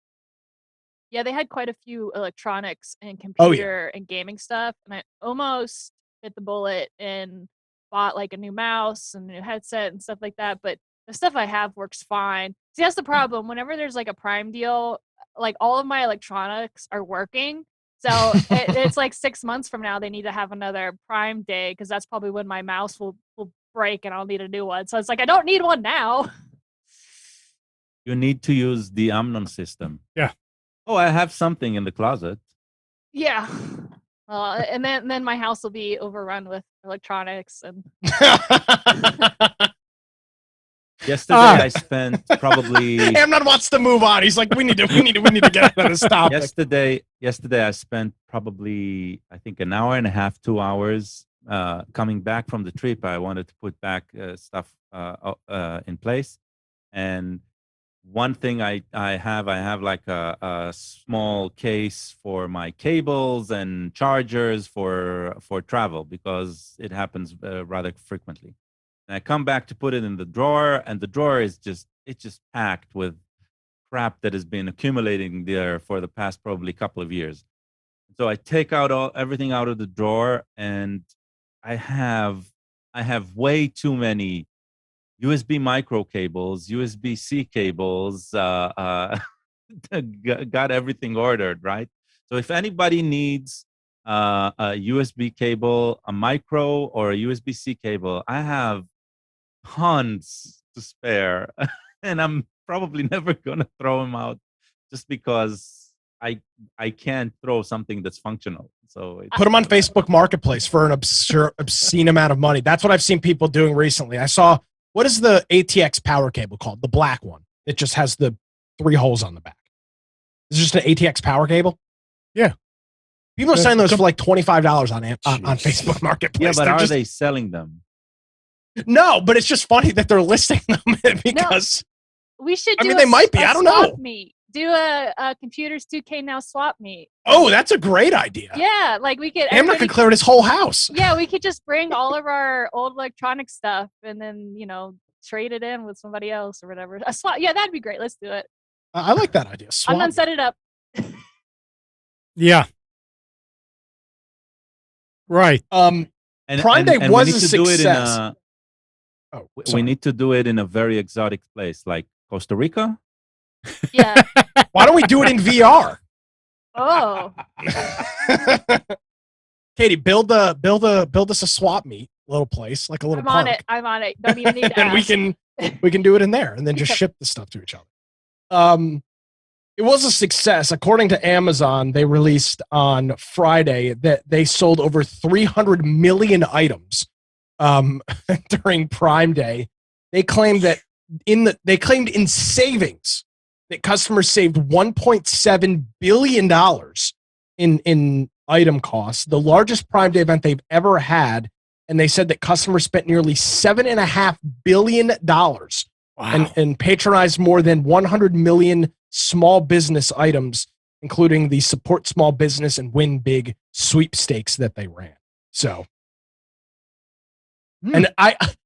Yeah, they had quite a few electronics and computer and gaming stuff. And I almost bit the bullet and bought like a new mouse and a new headset and stuff like that. But the stuff I have works fine. See, that's the problem. Whenever there's like a Prime deal, like all of my electronics are working. So it's like 6 months from now, they need to have another Prime day because that's probably when my mouse will break and I'll need a new one. So it's like, I don't need one now. You need to use the Amnon system. Yeah. Oh, I have something in the closet. Yeah. And then my house will be overrun with electronics and Yesterday I spent probably Amnon wants to move on. He's like, we need to get out of this topic. Yesterday I spent probably, I think, an hour and a half, 2 hours coming back from the trip. I wanted to put back stuff in place. And one thing I have like a small case for my cables and chargers for travel because it happens rather frequently. And I come back to put it in the drawer, and the drawer is just packed with crap that has been accumulating there for the past probably couple of years. So I take out everything out of the drawer, and I have way too many USB micro cables, USB-C cables, got everything ordered, right? So if anybody needs a USB cable, a micro, or a USB-C cable, I have tons to spare. And I'm probably never going to throw them out just because I can't throw something that's functional. So put them on Facebook Marketplace for an obscene amount of money. That's what I've seen people doing recently. I saw, what is the ATX power cable called? The black one. It just has the 3 holes on the back. Is it just an ATX power cable? Yeah. People are selling those for like $25 on Facebook Marketplace. Yeah, but are they selling them? No, but it's just funny that they're listing them because we should. They might be. I don't know. Meet. Do a Computers 2K Now swap meet. Oh, that's a great idea. Yeah, like we could. Amber could clear his whole house. Yeah, we could just bring all of our old electronic stuff and then trade it in with somebody else or whatever. A swap. Yeah, that'd be great. Let's do it. I like that idea. Swap. I'm gonna set it up. Yeah. Right. Prime Day was a success. We need to do it in a very exotic place like Costa Rica. Yeah. Why don't we do it in VR? Oh. Katie, build us a swap meet little place, like a little park. I'm on it. Don't even need to ask. And we can do it in there and then just ship the stuff to each other. It was a success. According to Amazon, they released on Friday that they sold over 300 million items during Prime Day. They claimed that in savings that customers saved $1.7 billion in item costs, the largest Prime Day event they've ever had. And they said that customers spent nearly $7.5 billion and patronized more than 100 million small business items, including the Support Small Business and Win Big sweepstakes that they ran. So, and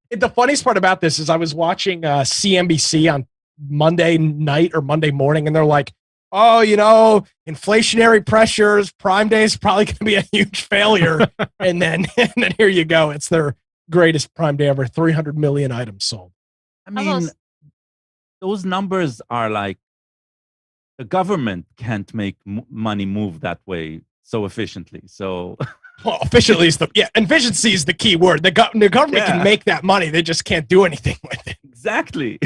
the funniest part about this is I was watching CNBC on Monday night or Monday morning, and they're like, oh, inflationary pressures, Prime Day is probably going to be a huge failure. and then here you go. It's their greatest Prime Day ever. 300 million items sold. I mean, those numbers are like, the government can't make money move that way so efficiently. So, well, efficiently efficiency is the key word. The government can make that money. They just can't do anything with it. Exactly.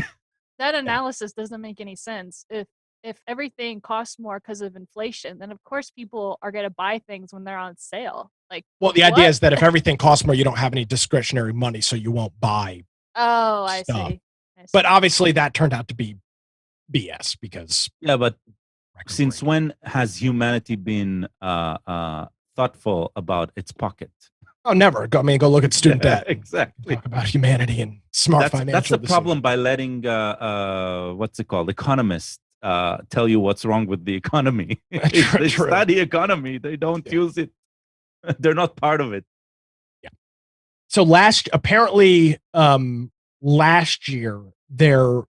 That analysis doesn't make any sense. If if everything costs more because of inflation, then of course people are going to buy things when they're on sale. Like, Well, the what? idea is that if everything costs more, you don't have any discretionary money, so you won't buy. Oh, I stuff. see. But obviously, that turned out to be BS because. Yeah, but since when has humanity been thoughtful about its pocket? Oh, never. I mean, go look at student debt. Exactly. Talk about humanity and smart financial That's the decisions. problem by letting what's it called, economists tell you what's wrong with the economy. They study economy, they don't use it. They're not part of it. Yeah. So last year their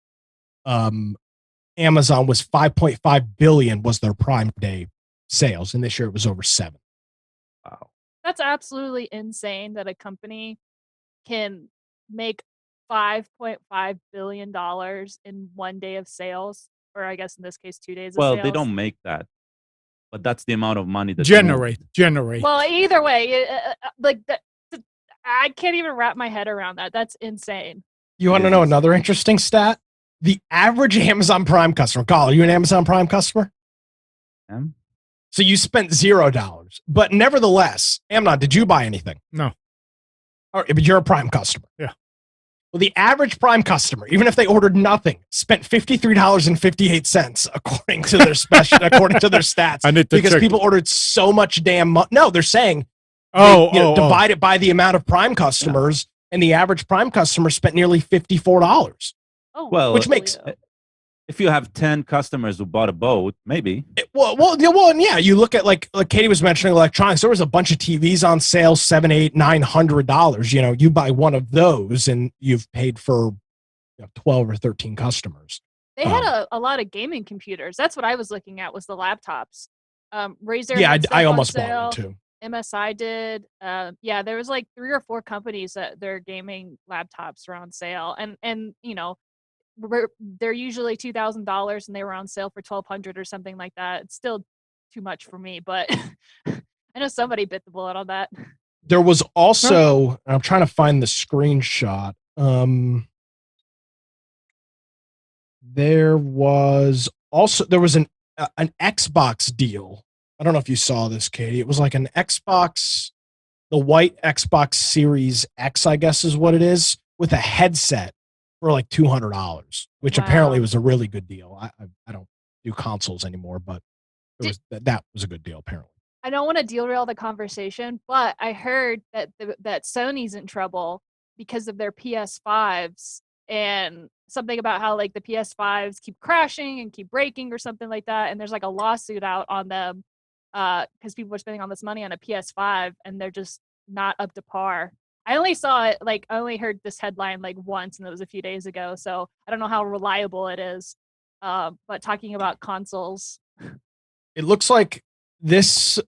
Amazon was 5.5 billion was their Prime Day sales, and this year it was over 7. Wow. That's absolutely insane that a company can make $5.5 billion in one day of sales, or I guess in this case, 2 days of sales. Well, they don't make that, but that's the amount of money that generate. Well, either way, like that, I can't even wrap my head around that. That's insane. You want to know another interesting stat? The average Amazon Prime customer, Carl, are you an Amazon Prime customer? So you spent $0, but nevertheless, Amnon, did you buy anything? No. All right, but you're a Prime customer. Yeah. Well, the average Prime customer, even if they ordered nothing, spent $53.58 according to their according to their stats. I need to because check. people ordered so much damn No, they're saying divide it by the amount of Prime customers, and the average Prime customer spent nearly $54. Oh, well, which makes if you have 10 customers who bought a boat, maybe. And yeah, you look at like Katie was mentioning electronics. There was a bunch of TVs on sale, $700, $800, $900. You know, you buy one of those, and you've paid for 12 or 13 customers. They had a lot of gaming computers. That's what I was looking at, was the laptops. Razer. Yeah, had I stuff almost on bought one sale. too. MSI did. Yeah, there was like 3 or 4 companies that their gaming laptops were on sale, and you know, they're usually $2,000 and they were on sale for $1,200 or something like that. It's still too much for me, but I know somebody bit the bullet on that. There was also, I'm trying to find the screenshot. There was an Xbox deal. I don't know if you saw this, Katie. It was like an Xbox, the white Xbox Series X, I guess is what it is, with a headset for like $200, which apparently was a really good deal. I don't do consoles anymore, but that was a good deal apparently. I don't want to derail the conversation, but I heard that that Sony's in trouble because of their PS5s, and something about how like the PS5s keep crashing and keep breaking or something like that, and there's like a lawsuit out on them because people are spending all this money on a PS5 and they're just not up to par. I only saw it, like, I only heard this headline like once, and it was a few days ago, so I don't know how reliable it is. But talking about consoles, it looks like this.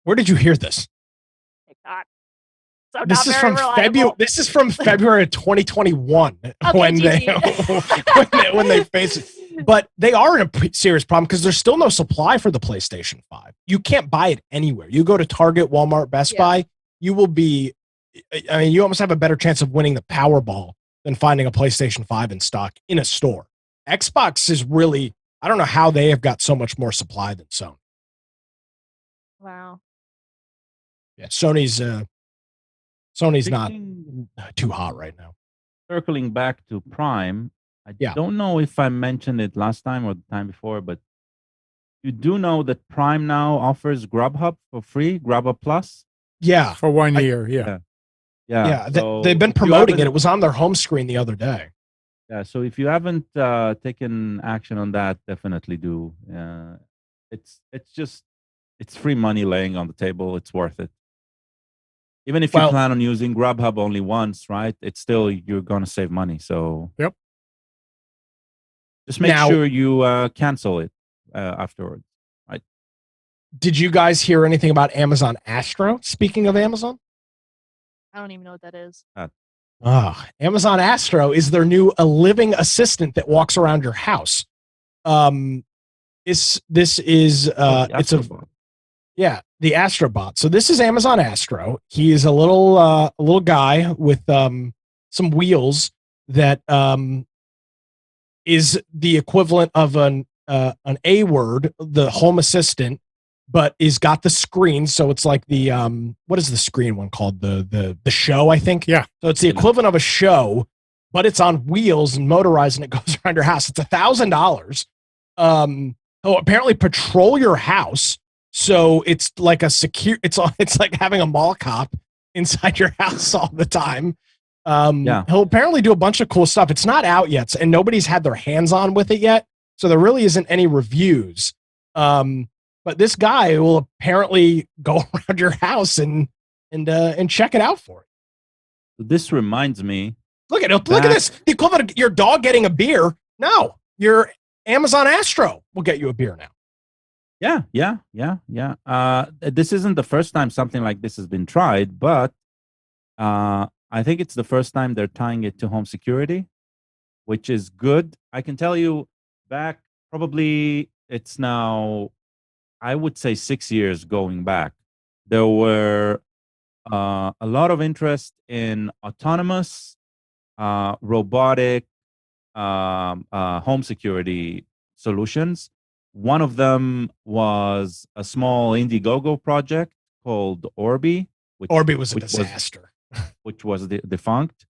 Where did you hear this? TikTok. So this is from February. This is from February of 2021 when they face it. But they are in a serious problem because there's still no supply for the PlayStation 5. You can't buy it anywhere. You go to Target, Walmart, Best Buy, you will be. I mean, you almost have a better chance of winning the Powerball than finding a PlayStation 5 in stock in a store. Xbox is really, I don't know how they have got so much more supply than Sony. Wow. Yeah, Sony's not too hot right now. Circling back to Prime, I don't know if I mentioned it last time or the time before, but you do know that Prime now offers Grubhub for free, Grubhub Plus? Yeah. For 1 year, yeah. Yeah. So they've been promoting it. It was on their home screen the other day. Yeah, so if you haven't taken action on that, definitely do. It's free money laying on the table. It's worth it. Even if you plan on using Grubhub only once, right? It's still, you're going to save money. So just make sure you cancel it afterwards, right? Did you guys hear anything about Amazon Astro? Speaking of Amazon? I don't even know what that is. Amazon Astro is their new living assistant that walks around your house. It's the Astrobot. So this is Amazon Astro. He is a little guy with some wheels that is the equivalent of an an A word, the Home Assistant, but is got the screen. So it's like the what is the screen one called? The Show, I think. Yeah. So it's the equivalent of a Show, but it's on wheels and motorized, and it goes around your house. It's $1,000. He'll apparently patrol your house. So it's like a secure. It's like having a mall cop inside your house all the time. He'll apparently do a bunch of cool stuff. It's not out yet, and nobody's had their hands on with it yet. So there really isn't any reviews. But this guy will apparently go around your house and check it out for you. This reminds me. Look at this. The equivalent of your dog getting a beer. No, your Amazon Astro will get you a beer now. Yeah. This isn't the first time something like this has been tried, but I think it's the first time they're tying it to home security, which is good. I can tell you back, probably it's now, I would say 6 years going back, there were a lot of interest in autonomous, robotic home security solutions. One of them was a small Indiegogo project called Orbi. Orbi was a disaster. Which was defunct.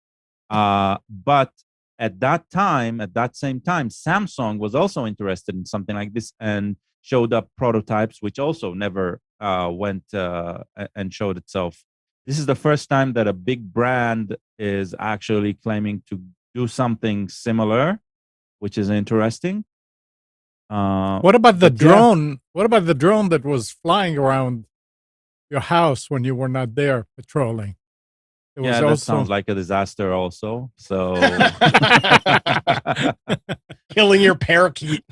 But at that same time, Samsung was also interested in something like this and showed up prototypes, which also never went and showed itself. This is the first time that a big brand is actually claiming to do something similar, which is interesting. What about the drone? Yeah. What about the drone that was flying around your house when you were not there patrolling? That sounds like a disaster also. So killing your parakeet.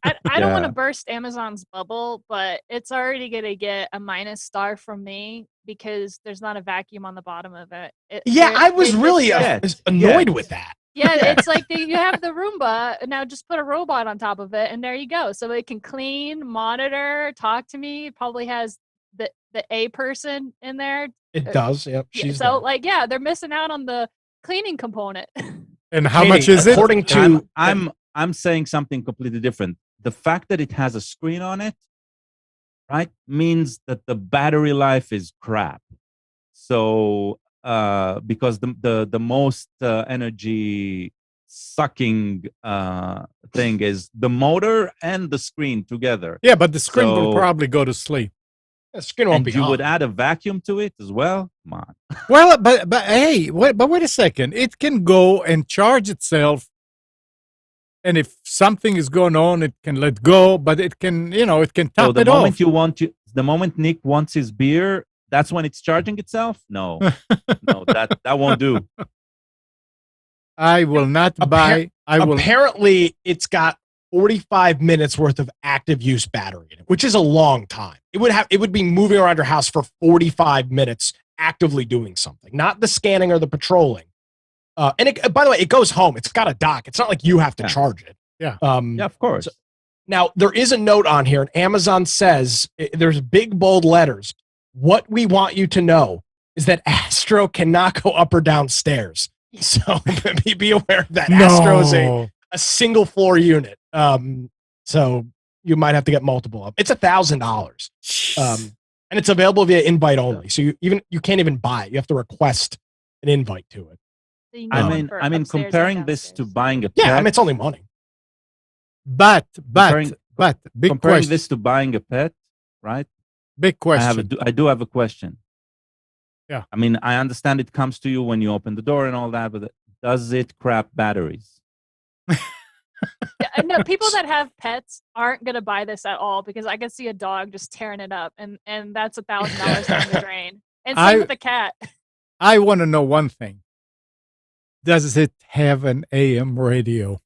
I don't want to burst Amazon's bubble, but it's already going to get a -star from me because there's not a vacuum on the bottom of it. I was really annoyed with that. Yeah, it's like you have the Roomba, now just put a robot on top of it, and there you go. So it can clean, monitor, talk to me. It probably has the A person in there. It does, yep. So, they're missing out on the cleaning component. And how much is it? According to... I'm saying something completely different. The fact that it has a screen on it, right, means that the battery life is crap. So... because the most energy sucking thing is the motor and the screen together. Yeah, but the screen will probably go to sleep. The screen won't be you on. would add a vacuum to it as well? Come on. Well, but hey, wait a second. It can go and charge itself. And if something is going on, it can let go, but it can, it can top it off. The moment Nick wants his beer, that's when it's charging itself? No, that won't do. I will not buy. Apparently, it's got 45 minutes worth of active use battery in it, which is a long time. It would be moving around your house for 45 minutes, actively doing something, not the scanning or the patrolling. And by the way, it goes home. It's got a dock. It's not like you have to charge it. Yeah. Of course. So, now there is a note on here, and Amazon says there's big bold letters. What we want you to know is that Astro cannot go up or down stairs. So be aware of that. Astro is a single floor unit. So you might have to get multiple up. It's $1,000. And it's available via invite only. So you can't even buy it. You have to request an invite to it. I mean, comparing this to buying a pet. Yeah, it's only money. But big comparing question. this to buying a pet, right? Big question. I do have a question. Yeah. I mean, I understand it comes to you when you open the door and all that, but does it crap batteries? No, people that have pets aren't going to buy this at all because I can see a dog just tearing it up, and that's $1,000 down the drain. And same with a cat. I want to know one thing. Does it have an AM radio?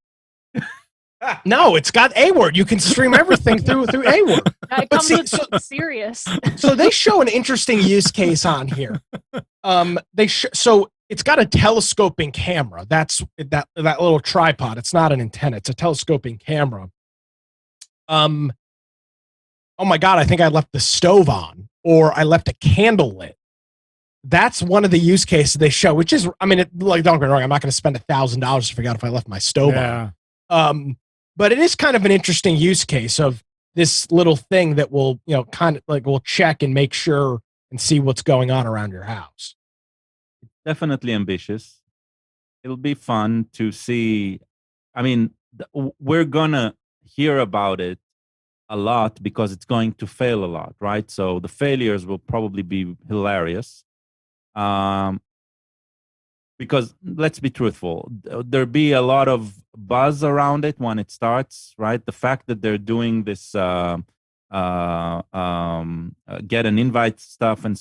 No, it's got A-Word. You can stream everything through A-Word. It comes with Sirius. So they show an interesting use case on here. So it's got a telescoping camera. That's that little tripod. It's not an antenna. It's a telescoping camera. Oh my God, I think I left the stove on, or I left a candle lit. That's one of the use cases they show, which is, don't get me wrong, I'm not going to spend $1,000 to figure out if I left my stove on. But it is kind of an interesting use case of this little thing that will, kind of like will check and make sure and see what's going on around your house. Definitely ambitious. It'll be fun to see. I mean, we're gonna hear about it a lot because it's going to fail a lot, right? So the failures will probably be hilarious. Because let's be truthful, there'll be a lot of buzz around it when it starts, right? The fact that they're doing this get an invite stuff, and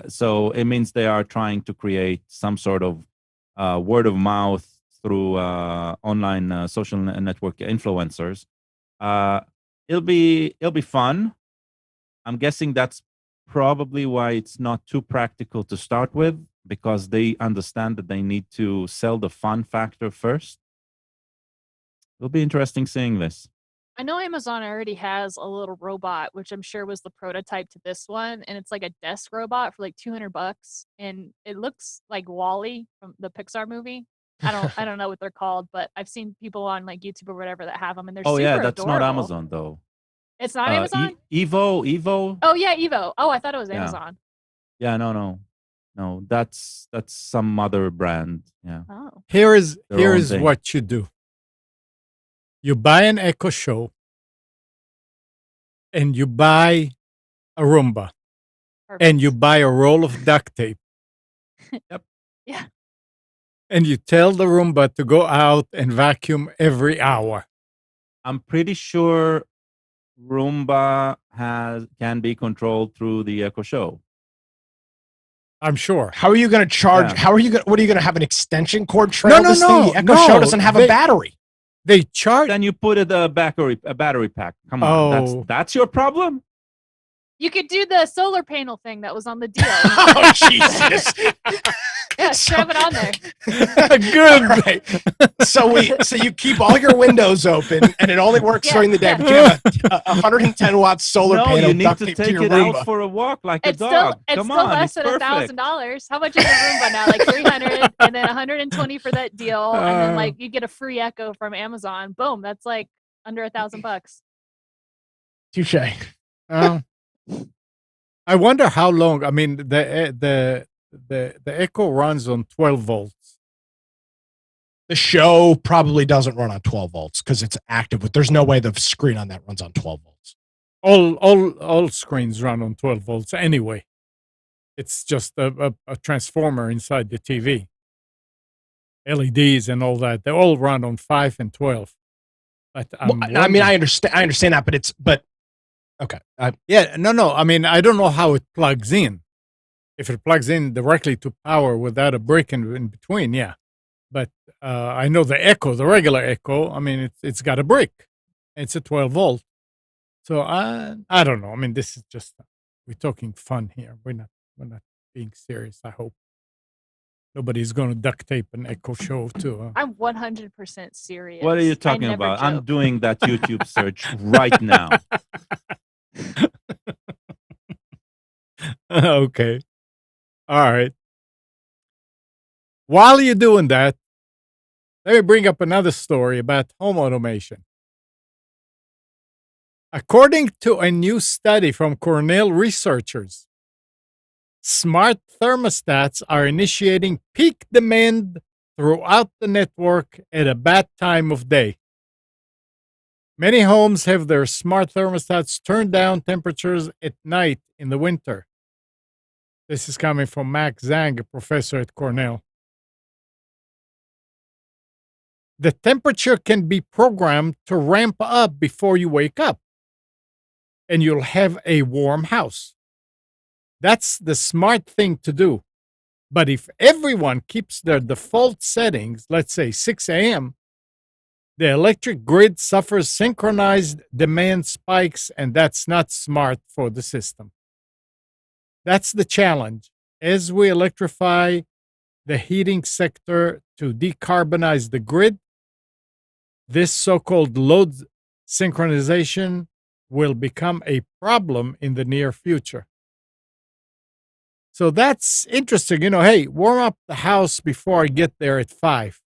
so it means they are trying to create some sort of word of mouth through online social network influencers. It'll be fun. I'm guessing that's probably why it's not too practical to start with, because they understand that they need to sell the fun factor first. It'll be interesting seeing this. I know Amazon already has a little robot, which I'm sure was the prototype to this one, and it's like a desk robot for like $200, and it looks like Wall-E from the Pixar movie. I don't know what they're called, but I've seen people on like YouTube or whatever that have them, and they're super That's adorable. not Amazon though. It's not Amazon? Evo. Oh yeah, Evo. Oh, I thought it was Amazon. Yeah, no. That's some other brand. Yeah. Oh. Here is thing. what you do. You buy an Echo Show and you buy a Roomba. Perfect. And you buy a roll of duct tape. Yep. Yeah. And you tell the Roomba to go out and vacuum every hour. I'm pretty sure Roomba can be controlled through the Echo Show. I'm sure. How are you going to charge? Yeah. What are you going to have an extension cord trail? No, This thing, the Echo Show doesn't have a battery. They charge. Then you put a battery pack. Come on, that's your problem. You could do the solar panel thing that was on the deal. Oh Jesus! Yeah, strap it on there. Good. Right. So you keep all your windows open, and it only works during the day. But you have a 110 watt solar panel. You need duct to tape take your it Roomba. out for a walk like It's a dog. Still, Come it's still on, less it's than perfect. $1,000. How much is a Roomba now? Like 300, and then 120 for that deal, and then like you get a free Echo from Amazon. Boom, that's like under $1,000. Touche. I wonder how long. I mean, the Echo runs on 12 volts. The show probably doesn't run on 12 volts because it's active. But there's no way the screen on that runs on 12 volts. All screens run on 12 volts anyway. It's just a transformer inside the TV. LEDs and all that, they all run on 5 and 12. But I mean, I understand that, but okay. Yeah, no. I mean, I don't know how it plugs in. If it plugs in directly to power without a brick in between, yeah. But I know the Echo, the regular Echo. I mean, it's got a brick. It's a 12 volt. So I don't know. I mean, this is just we're talking fun here. We're not being serious. I hope nobody's going to duct tape an Echo Show too. Huh? I'm 100% serious. What are you talking about? I'm doing that YouTube search right now. Okay. All right. While you're doing that, let me bring up another story about home automation. According to a new study from Cornell researchers, smart thermostats are initiating peak demand throughout the network at a bad time of day. Many homes have their smart thermostats turn down temperatures at night in the winter. This is coming from Max Zhang, a professor at Cornell. The temperature can be programmed to ramp up before you wake up, and you'll have a warm house. That's the smart thing to do. But if everyone keeps their default settings, let's say 6 a.m., the electric grid suffers synchronized demand spikes, and that's not smart for the system. That's the challenge. As we electrify the heating sector to decarbonize the grid, this so-called load synchronization will become a problem in the near future. So that's interesting. You know, hey, warm up the house before I get there at 5.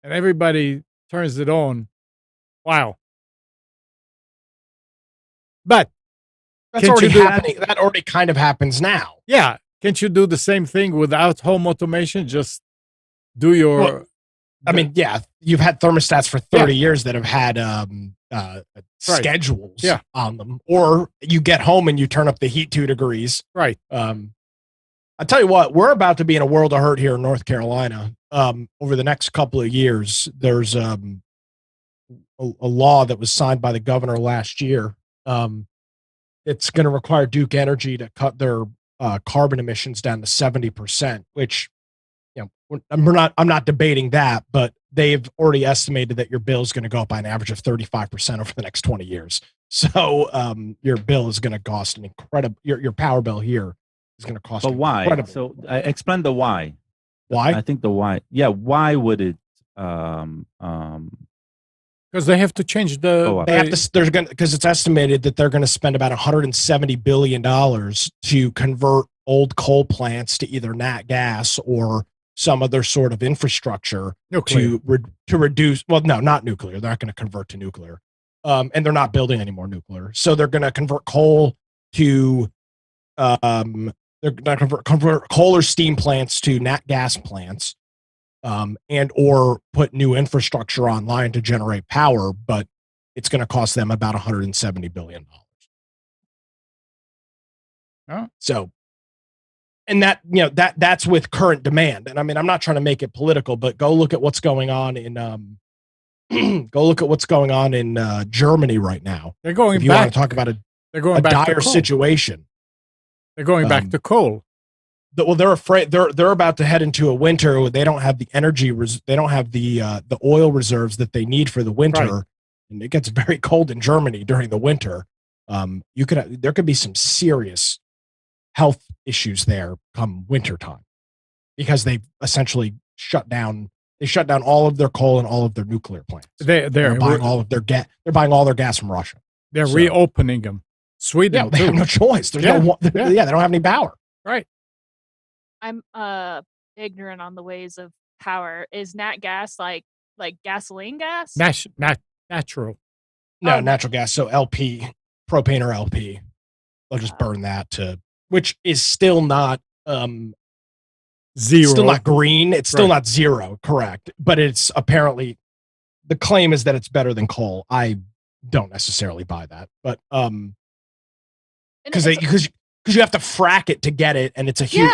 And everybody turns it on Wow. But That's Can't already you do- happening. That already kind of happens now. yeah, can't you do the same thing without home automation? Just do your. Well, I mean, yeah, you've had thermostats for 30 years that have had schedules Yeah. on them, or you get home and you turn up the heat 2 degrees. right. I tell you what, we're about to be in a world of hurt here in North Carolina. Over the next couple of years, there's a law that was signed by the governor last year. It's going to require Duke Energy to cut their carbon emissions down to 70%, which, I'm not debating that, but they've already estimated that your bill is going to go up by an average of 35% over the next 20 years. So your bill is going to cost an incredible. Your power bill here is going to cost. But why? incredible. So explain the why. Why? I think the why. Yeah, why would it? Because they have to change the. Go up. They have to. They're going because it's estimated that they're going to spend about $170 billion to convert old coal plants to either nat gas or some other sort of infrastructure Nuclear. to reduce. Well, no, not nuclear. They're not going to convert to nuclear, and they're not building any more nuclear. So they're going to convert coal to. They're going to convert coal or steam plants to nat gas plants. And or put new infrastructure online to generate power, but it's going to cost them about $170 billion. Oh. So, and that's with current demand. And I mean, I'm not trying to make it political, but go look at what's going on in Germany right now. They're going If you back. want to talk about They're going a back to dire coal. situation. They're going back to coal. Well, they're afraid they're about to head into a winter where they don't have the energy. They don't have the oil reserves that they need for the winter, Right. and it gets very cold in Germany during the winter. There could be some serious health issues there come wintertime because they've essentially shut down all of their coal and all of their nuclear plants. They're buying all of their gas. They're buying all their gas from Russia. They're so- reopening them. Sweden Yeah, they too. have no choice. There's Yeah, they don't have any power. Right. I'm ignorant on the ways of power. Is nat gas like gasoline gas? Natural. No, Oh, natural gas. So LP, propane or LP. They'll just Oh. burn that which is still not Zero. still not green. It's still Right. not zero, correct. But it's apparently the claim is that it's better than coal. I don't necessarily buy that. But And because it's- you have to frack it to get it, and it's a huge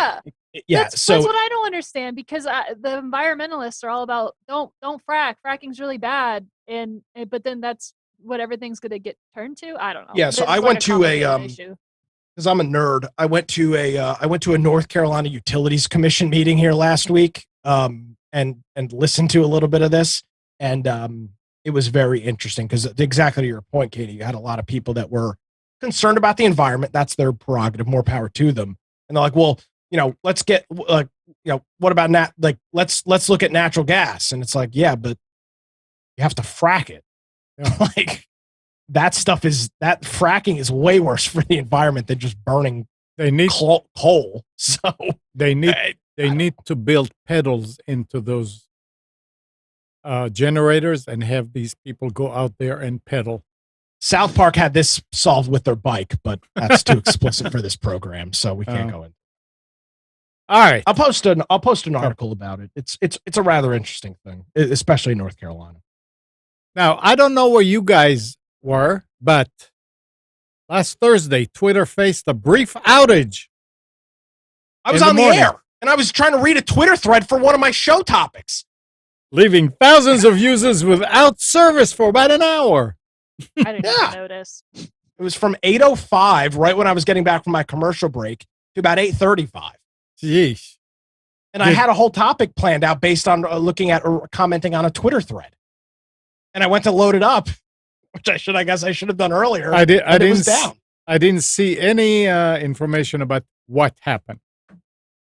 that's what I don't understand because the environmentalists are all about don't frack. Fracking's really bad, but then that's what everything's going to get turned to. I don't know. Yeah, so It's I like went to a, complicated issue. because I'm a nerd. I went to a North Carolina Utilities Commission meeting here last week, and listened to a little bit of this, and it was very interesting because exactly to your point, Katie, you had a lot of people that were concerned about the environment. That's their prerogative. More power to them. And they're like, well, let's get what about let's look at natural gas. And it's like, yeah, but you have to frack it. Yeah. Like that fracking is way worse for the environment than just burning They need coal. So they need to build pedals into those generators and have these people go out there and pedal. South Park had this solved with their bike, but that's too explicit for this program, so we can't go in. All right. I'll post an article about it. It's a rather interesting thing, especially in North Carolina. Now, I don't know where you guys were, but last Thursday, Twitter faced a brief outage. I was In the on the morning. air and I was trying to read a Twitter thread for one of my show topics. Leaving thousands of users without service for about an hour. I didn't Yeah. even notice. It was from 8:05, right when I was getting back from my commercial break, to about 8:35. Jeez. And I had a whole topic planned out based on looking at or commenting on a Twitter thread. And I went to load it up, which I should have done earlier. I It was didn't down. I didn't see any information about what happened.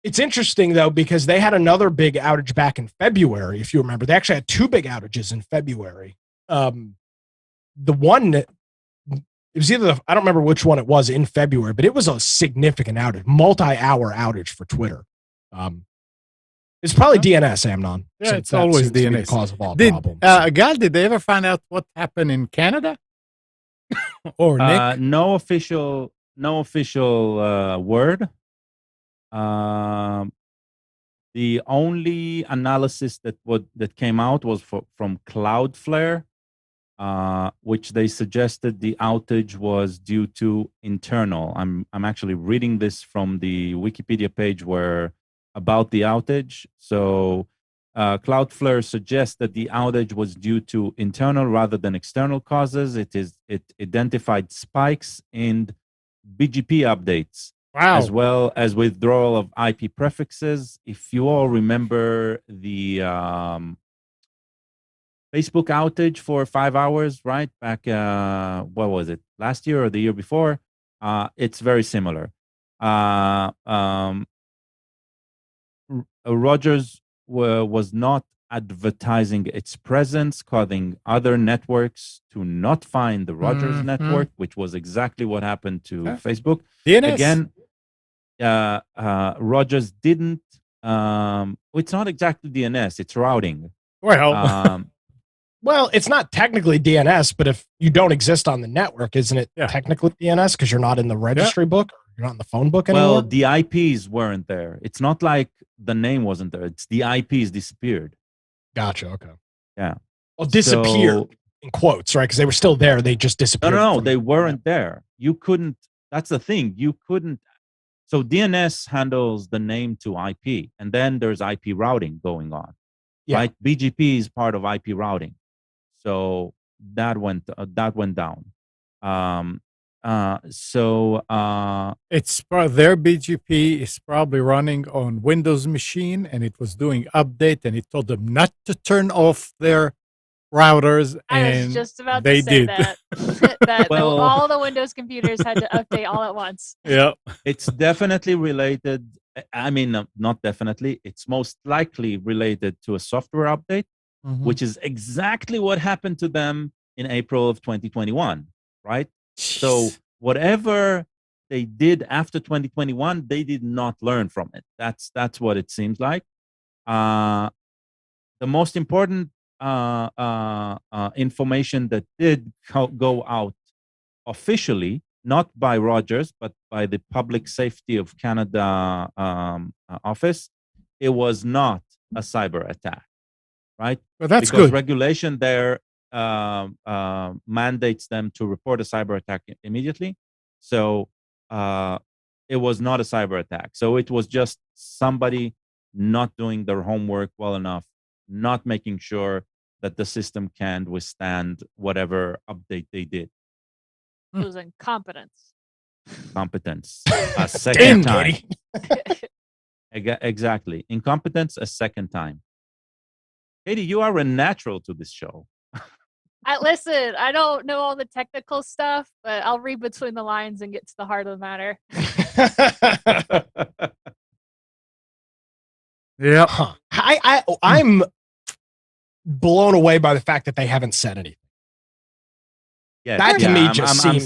It's interesting though, because they had another big outage back in February. If you remember, they actually had two big outages in February. The one, it was I don't remember which one it was in February, but it was a significant outage, multi-hour outage for Twitter. It's probably Huh? DNS, Amnon. Yeah, since it's that always seems to be the DNS. cause of all Did problems. Gal, did they ever find out what happened in Canada? Or Nick? No official word. Um, the only analysis that came out was from Cloudflare, which they suggested the outage was due to internal. I'm actually reading this from the Wikipedia page where about the outage. So Cloudflare suggests that the outage was due to internal rather than external causes. It identified spikes in BGP updates, Wow. as well as withdrawal of IP prefixes. If you all remember the Facebook outage for 5 hours, right? Back, what was it? Last year or the year before? It's very similar. Rogers was not advertising its presence, causing other networks to not find the Rogers network, which was exactly what happened to Facebook. DNS. Again, Rogers didn't. It's not exactly DNS; it's routing. Well, well, it's not technically DNS, but if you don't exist on the network, isn't it technically DNS because you're not in the registry book or you're not in the phone book anymore? Well, the IPs weren't there. It's not like the name wasn't there. It's the IPs disappeared. Gotcha. Okay. Yeah. Well, disappeared in quotes, right? Because they were still there. They just disappeared. No, they weren't there. You couldn't. That's the thing. You couldn't. So DNS handles the name to IP, and then there's IP routing going on, right? BGP is part of IP routing, so that went down. It's their BGP is probably running on Windows machine, and it was doing update, and it told them not to turn off their routers. I was just about to say that. Well, all the Windows computers had to update all at once. Yeah, it's definitely related. I mean, not definitely. It's most likely related to a software update, which is exactly what happened to them in April of 2021, right? So whatever they did after 2021, they did not learn from it. That's what it seems like. The most important information that did go out officially, not by Rogers, but by the Public Safety of Canada office, it was not a cyber attack, right? Well, that's because good. regulation there mandates them to report a cyber attack immediately. So it was not a cyber attack. So it was just somebody not doing their homework well enough, not making sure that the system can withstand whatever update they did. It was incompetence. Competence a second time. Katie. Exactly. Incompetence a second time. Katie, you are a natural to this show. Listen, I don't know all the technical stuff, but I'll read between the lines and get to the heart of the matter. Yeah. Huh. I'm blown away by the fact that they haven't said anything. Yeah, That to me just I'm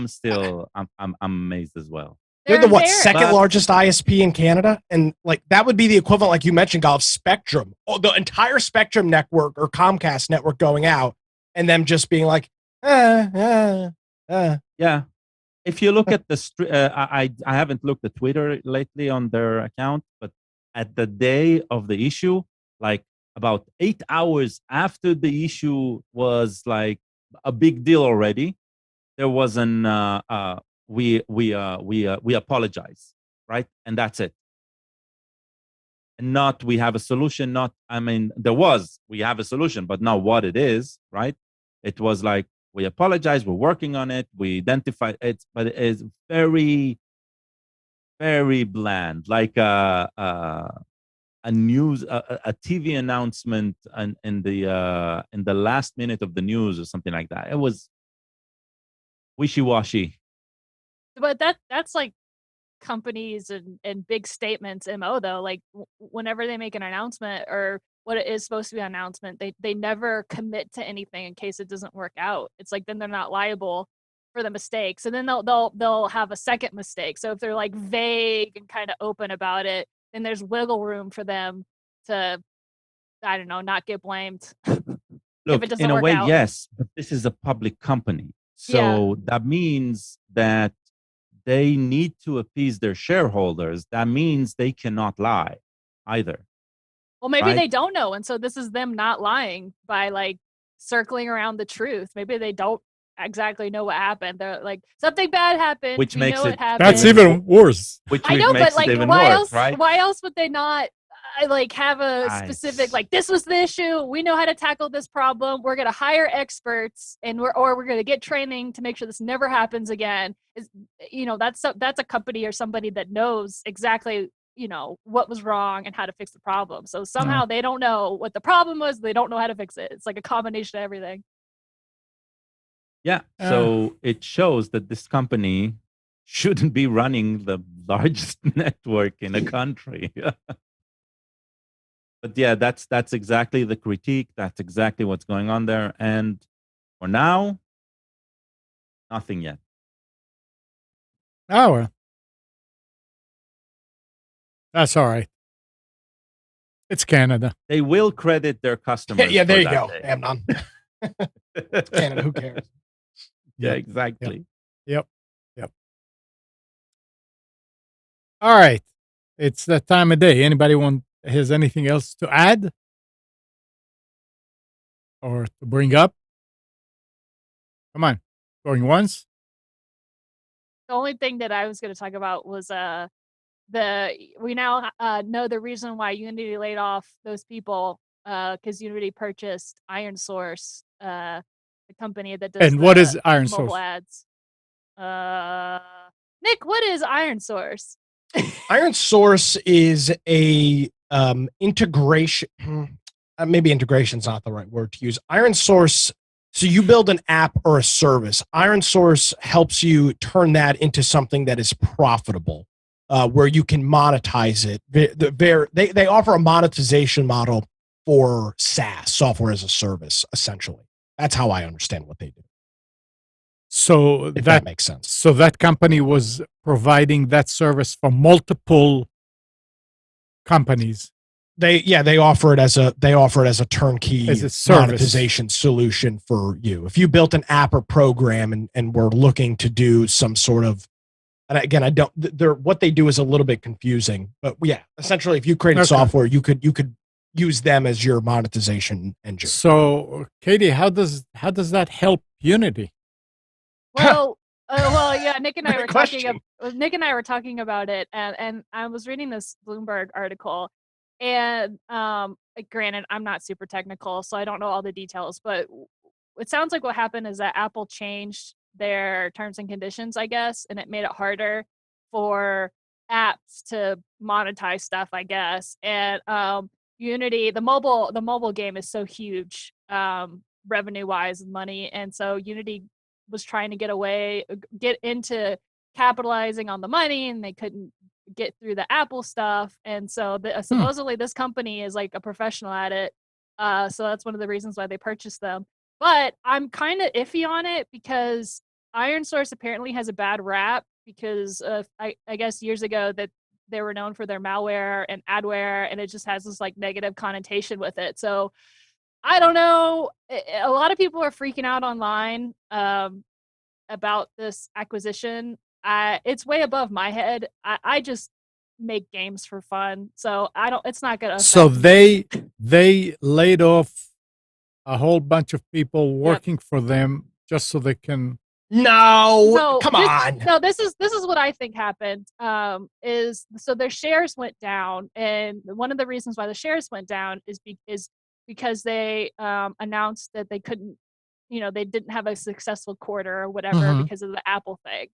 seems. I'm amazed as well. They're the They're second largest ISP in Canada, and like that would be the equivalent, like you mentioned, of Spectrum, the entire Spectrum network or Comcast network going out, and them just being like, Yeah. If you look at I haven't looked at Twitter lately on their account, but at the day of the issue, like about 8 hours after the issue was like a big deal already, there was an we apologize, right? And that's it. And not we have a solution, not I mean we have a solution, but not what it is, right? It was like we apologize, we're working on it, we identify it, but it is very, very bland, like a TV announcement in the last minute of the news or something like that. It was wishy-washy. But that's like companies and big statements MO though. Like whenever they make an announcement or what it is supposed to be an announcement, they never commit to anything in case it doesn't work out. It's like then they're not liable for the mistakes, and then they'll have a second mistake. So if they're like vague and kind of open about it, then there's wiggle room for them to, I don't know, not get blamed. Look, it doesn't in a work way, out. yes, but this is a public company. So that means that they need to appease their shareholders. That means they cannot lie either. Well, maybe right? they don't know. And so this is them not lying by like circling around the truth. Maybe they don't exactly know what happened. They're like, something bad happened. Which we makes know it- it happened. That's even worse. Which I know, makes but like, it even why worse, else? right? Why else would they not like have a specific like this was the issue? We know how to tackle this problem. We're gonna hire experts, and we're gonna get training to make sure this never happens again. Is that's a company or somebody that knows exactly what was wrong and how to fix the problem. So somehow they don't know what the problem was. They don't know how to fix it. It's like a combination of everything. Yeah. So it shows that this company shouldn't be running the largest network in a country. But yeah, that's exactly the critique. That's exactly what's going on there. And for now, nothing yet. Oh, well. That's all right. It's Canada. They will credit their customers. Yeah, there for you that go. day. Amnon. Canada, who cares? Yeah, exactly. Yep. All right. It's that time of day. Anybody has anything else to add or to bring up? Come on. Going once? The only thing that I was going to talk about was we now know the reason why Unity laid off those people because Unity purchased Iron Source, the company that does And what is Iron mobile Source? ads. Nick, what is Iron Source? Iron Source is a integration. Maybe integration's not the right word to use. Iron Source. So you build an app or a service. Iron Source helps you turn that into something that is profitable, where you can monetize it. They offer a monetization model for SaaS, software as a service, essentially. That's how I understand what they do. So If that makes sense. So that company was providing that service for multiple companies. They offer it as a turnkey As a service. monetization solution for you. If you built an app or program and were looking to do some sort of, and again, what they do is a little bit confusing, but yeah, essentially if you created software, you could use them as your monetization engine. So Katie, how does that help Unity? Well, yeah. Nick and I Great were question. talking about it, and I was reading this Bloomberg article, and granted, I'm not super technical, so I don't know all the details, but it sounds like what happened is that Apple changed their terms and conditions, I guess, and it made it harder for apps to monetize stuff, I guess. And Unity, the mobile game is so huge, revenue wise and money, and so Unity was trying to get into capitalizing on the money, and they couldn't get through the Apple stuff. And so supposedly this company is like a professional at it. So that's one of the reasons why they purchased them. But I'm kind of iffy on it because Iron Source apparently has a bad rap because I guess years ago that they were known for their malware and adware, and it just has this like negative connotation with it. So I don't know. A lot of people are freaking out online about this acquisition. It's way above my head. I just make games for fun, so it's not gonna. So they laid off a whole bunch of people working for them just so they can. No, come on. No, this is what I think happened. Is so their shares went down, and one of the reasons why the shares went down is because they announced that they couldn't, they didn't have a successful quarter or whatever because of the Apple thing.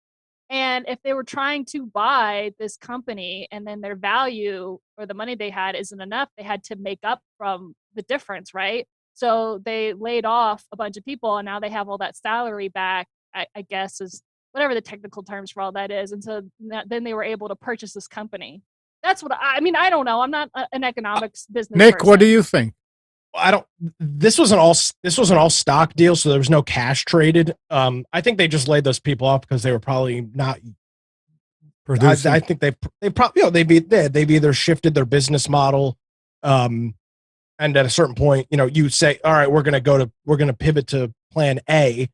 And if they were trying to buy this company and then their value or the money they had isn't enough, they had to make up from the difference, right? So they laid off a bunch of people, and now they have all that salary back, I guess is whatever the technical terms for all that is. And so then they were able to purchase this company. That's what I mean. I don't know. I'm not an economics business Nick, person. what do you think? This was an all stock deal, so there was no cash traded. I think they just laid those people off because they were probably not producing. I think they probably they've either shifted their business model And at a certain point, you say, all right, we're going to pivot to plan A.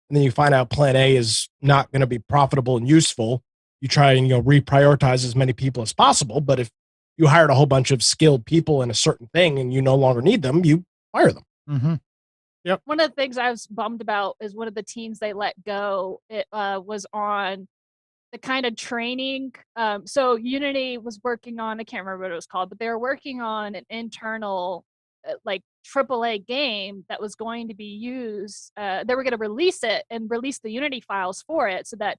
And then you find out plan A is not going to be profitable and useful. You try and, reprioritize as many people as possible. But if you hired a whole bunch of skilled people in a certain thing and you no longer need them, you fire them. Mm-hmm. Yep. One of the things I was bummed about is one of the teams they let go. It was on the kind of training. So Unity was working on, I can't remember what it was called, but they were working on an internal like AAA game that was going to be used. They were going to release it and release the Unity files for it so that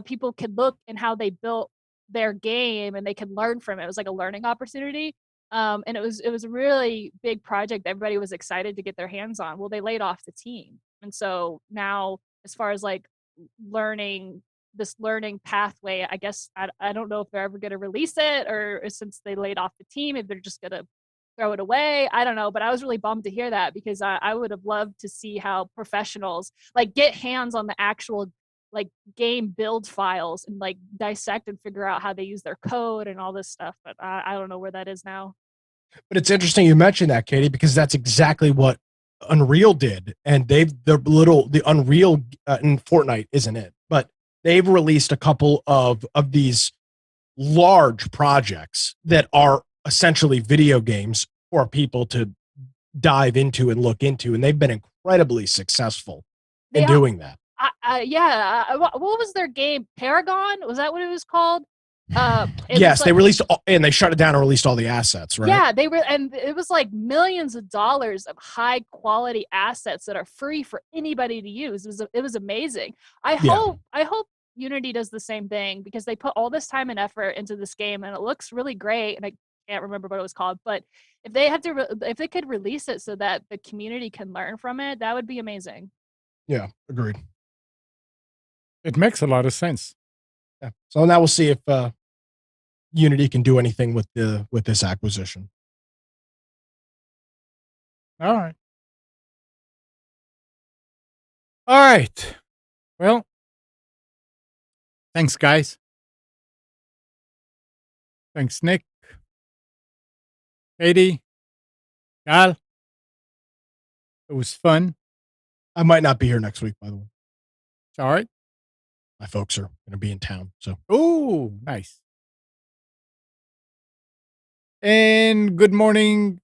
people could look and how they built their game and they could learn from it. It was like a learning opportunity. And it was a really big project. Everybody was excited to get their hands on. Well, they laid off the team. And so now, as far as like learning pathway, I guess I don't know if they're ever going to release it, or since they laid off the team, if they're just going to throw it away. I don't know. But I was really bummed to hear that, because I would have loved to see how professionals like get hands on the actual like game build files and like dissect and figure out how they use their code and all this stuff. But I don't know where that is now. But it's interesting you mentioned that, Katie, because that's exactly what Unreal did. And the Unreal in Fortnite isn't it, but they've released a couple of these large projects that are essentially video games for people to dive into and look into. And they've been incredibly successful in doing that. What was their game? Paragon? Was that what it was called? Yes, they released and they shut it down and released all the assets, right? Yeah, and it was like millions of dollars of high quality assets that are free for anybody to use. It was amazing. I hope Unity does the same thing, because they put all this time and effort into this game and it looks really great. And I can't remember what it was called, but if they could release it so that the community can learn from it, that would be amazing. Yeah, agreed. It makes a lot of sense. Yeah. So now we'll see if Unity can do anything with this acquisition. All right. All right. Well, thanks, guys. Thanks, Nick. Katie. Gal. It was fun. I might not be here next week, by the way. All right. My folks are going to be in town. So. Oh, nice. And good morning,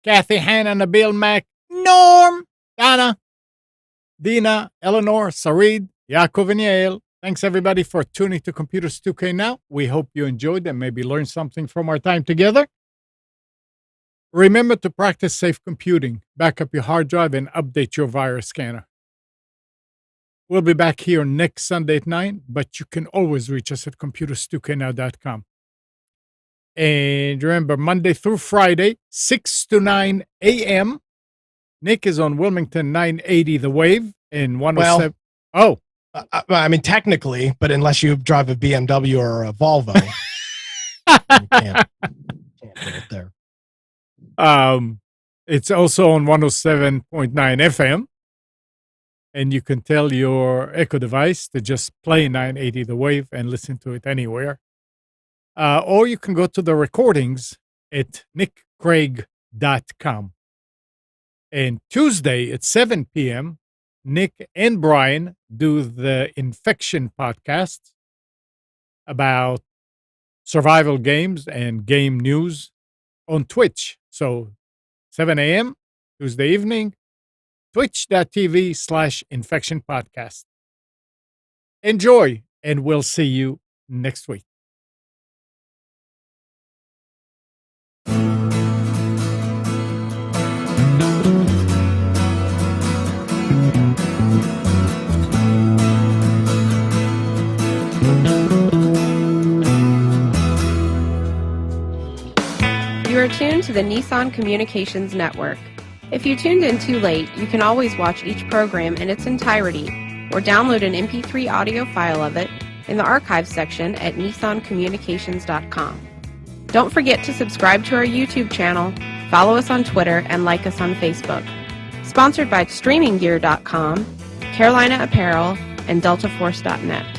Kathy, Hannah, Nabil, Mac, Norm, Dana, Dina, Eleanor, Sarid, Yaakov, and Yael. Thanks, everybody, for tuning to Computers 2K Now. We hope you enjoyed and maybe learned something from our time together. Remember to practice safe computing, back up your hard drive, and update your virus scanner. We'll be back here next Sunday at 9, but you can always reach us at computers2know.com. And remember, Monday through Friday, 6 to 9 a.m., Nick is on Wilmington 980 The Wave in 107. Well, I mean, technically, but unless you drive a BMW or a Volvo, you can't get it there. It's also on 107.9 FM. And you can tell your Echo device to just play 980 The Wave and listen to it anywhere. Or you can go to the recordings at nickcraig.com. And Tuesday at 7 p.m., Nick and Brian do the Infection podcast about survival games and game news on Twitch. So 7 a.m., Tuesday evening, twitch.tv/Infection Podcast. Enjoy, and we'll see you next week. You are tuned to the Nissan Communications Network. If you tuned in too late, you can always watch each program in its entirety or download an MP3 audio file of it in the archives section at nissancommunications.com. Don't forget to subscribe to our YouTube channel, follow us on Twitter, and like us on Facebook. Sponsored by StreamingGear.com, Carolina Apparel, and DeltaForce.net.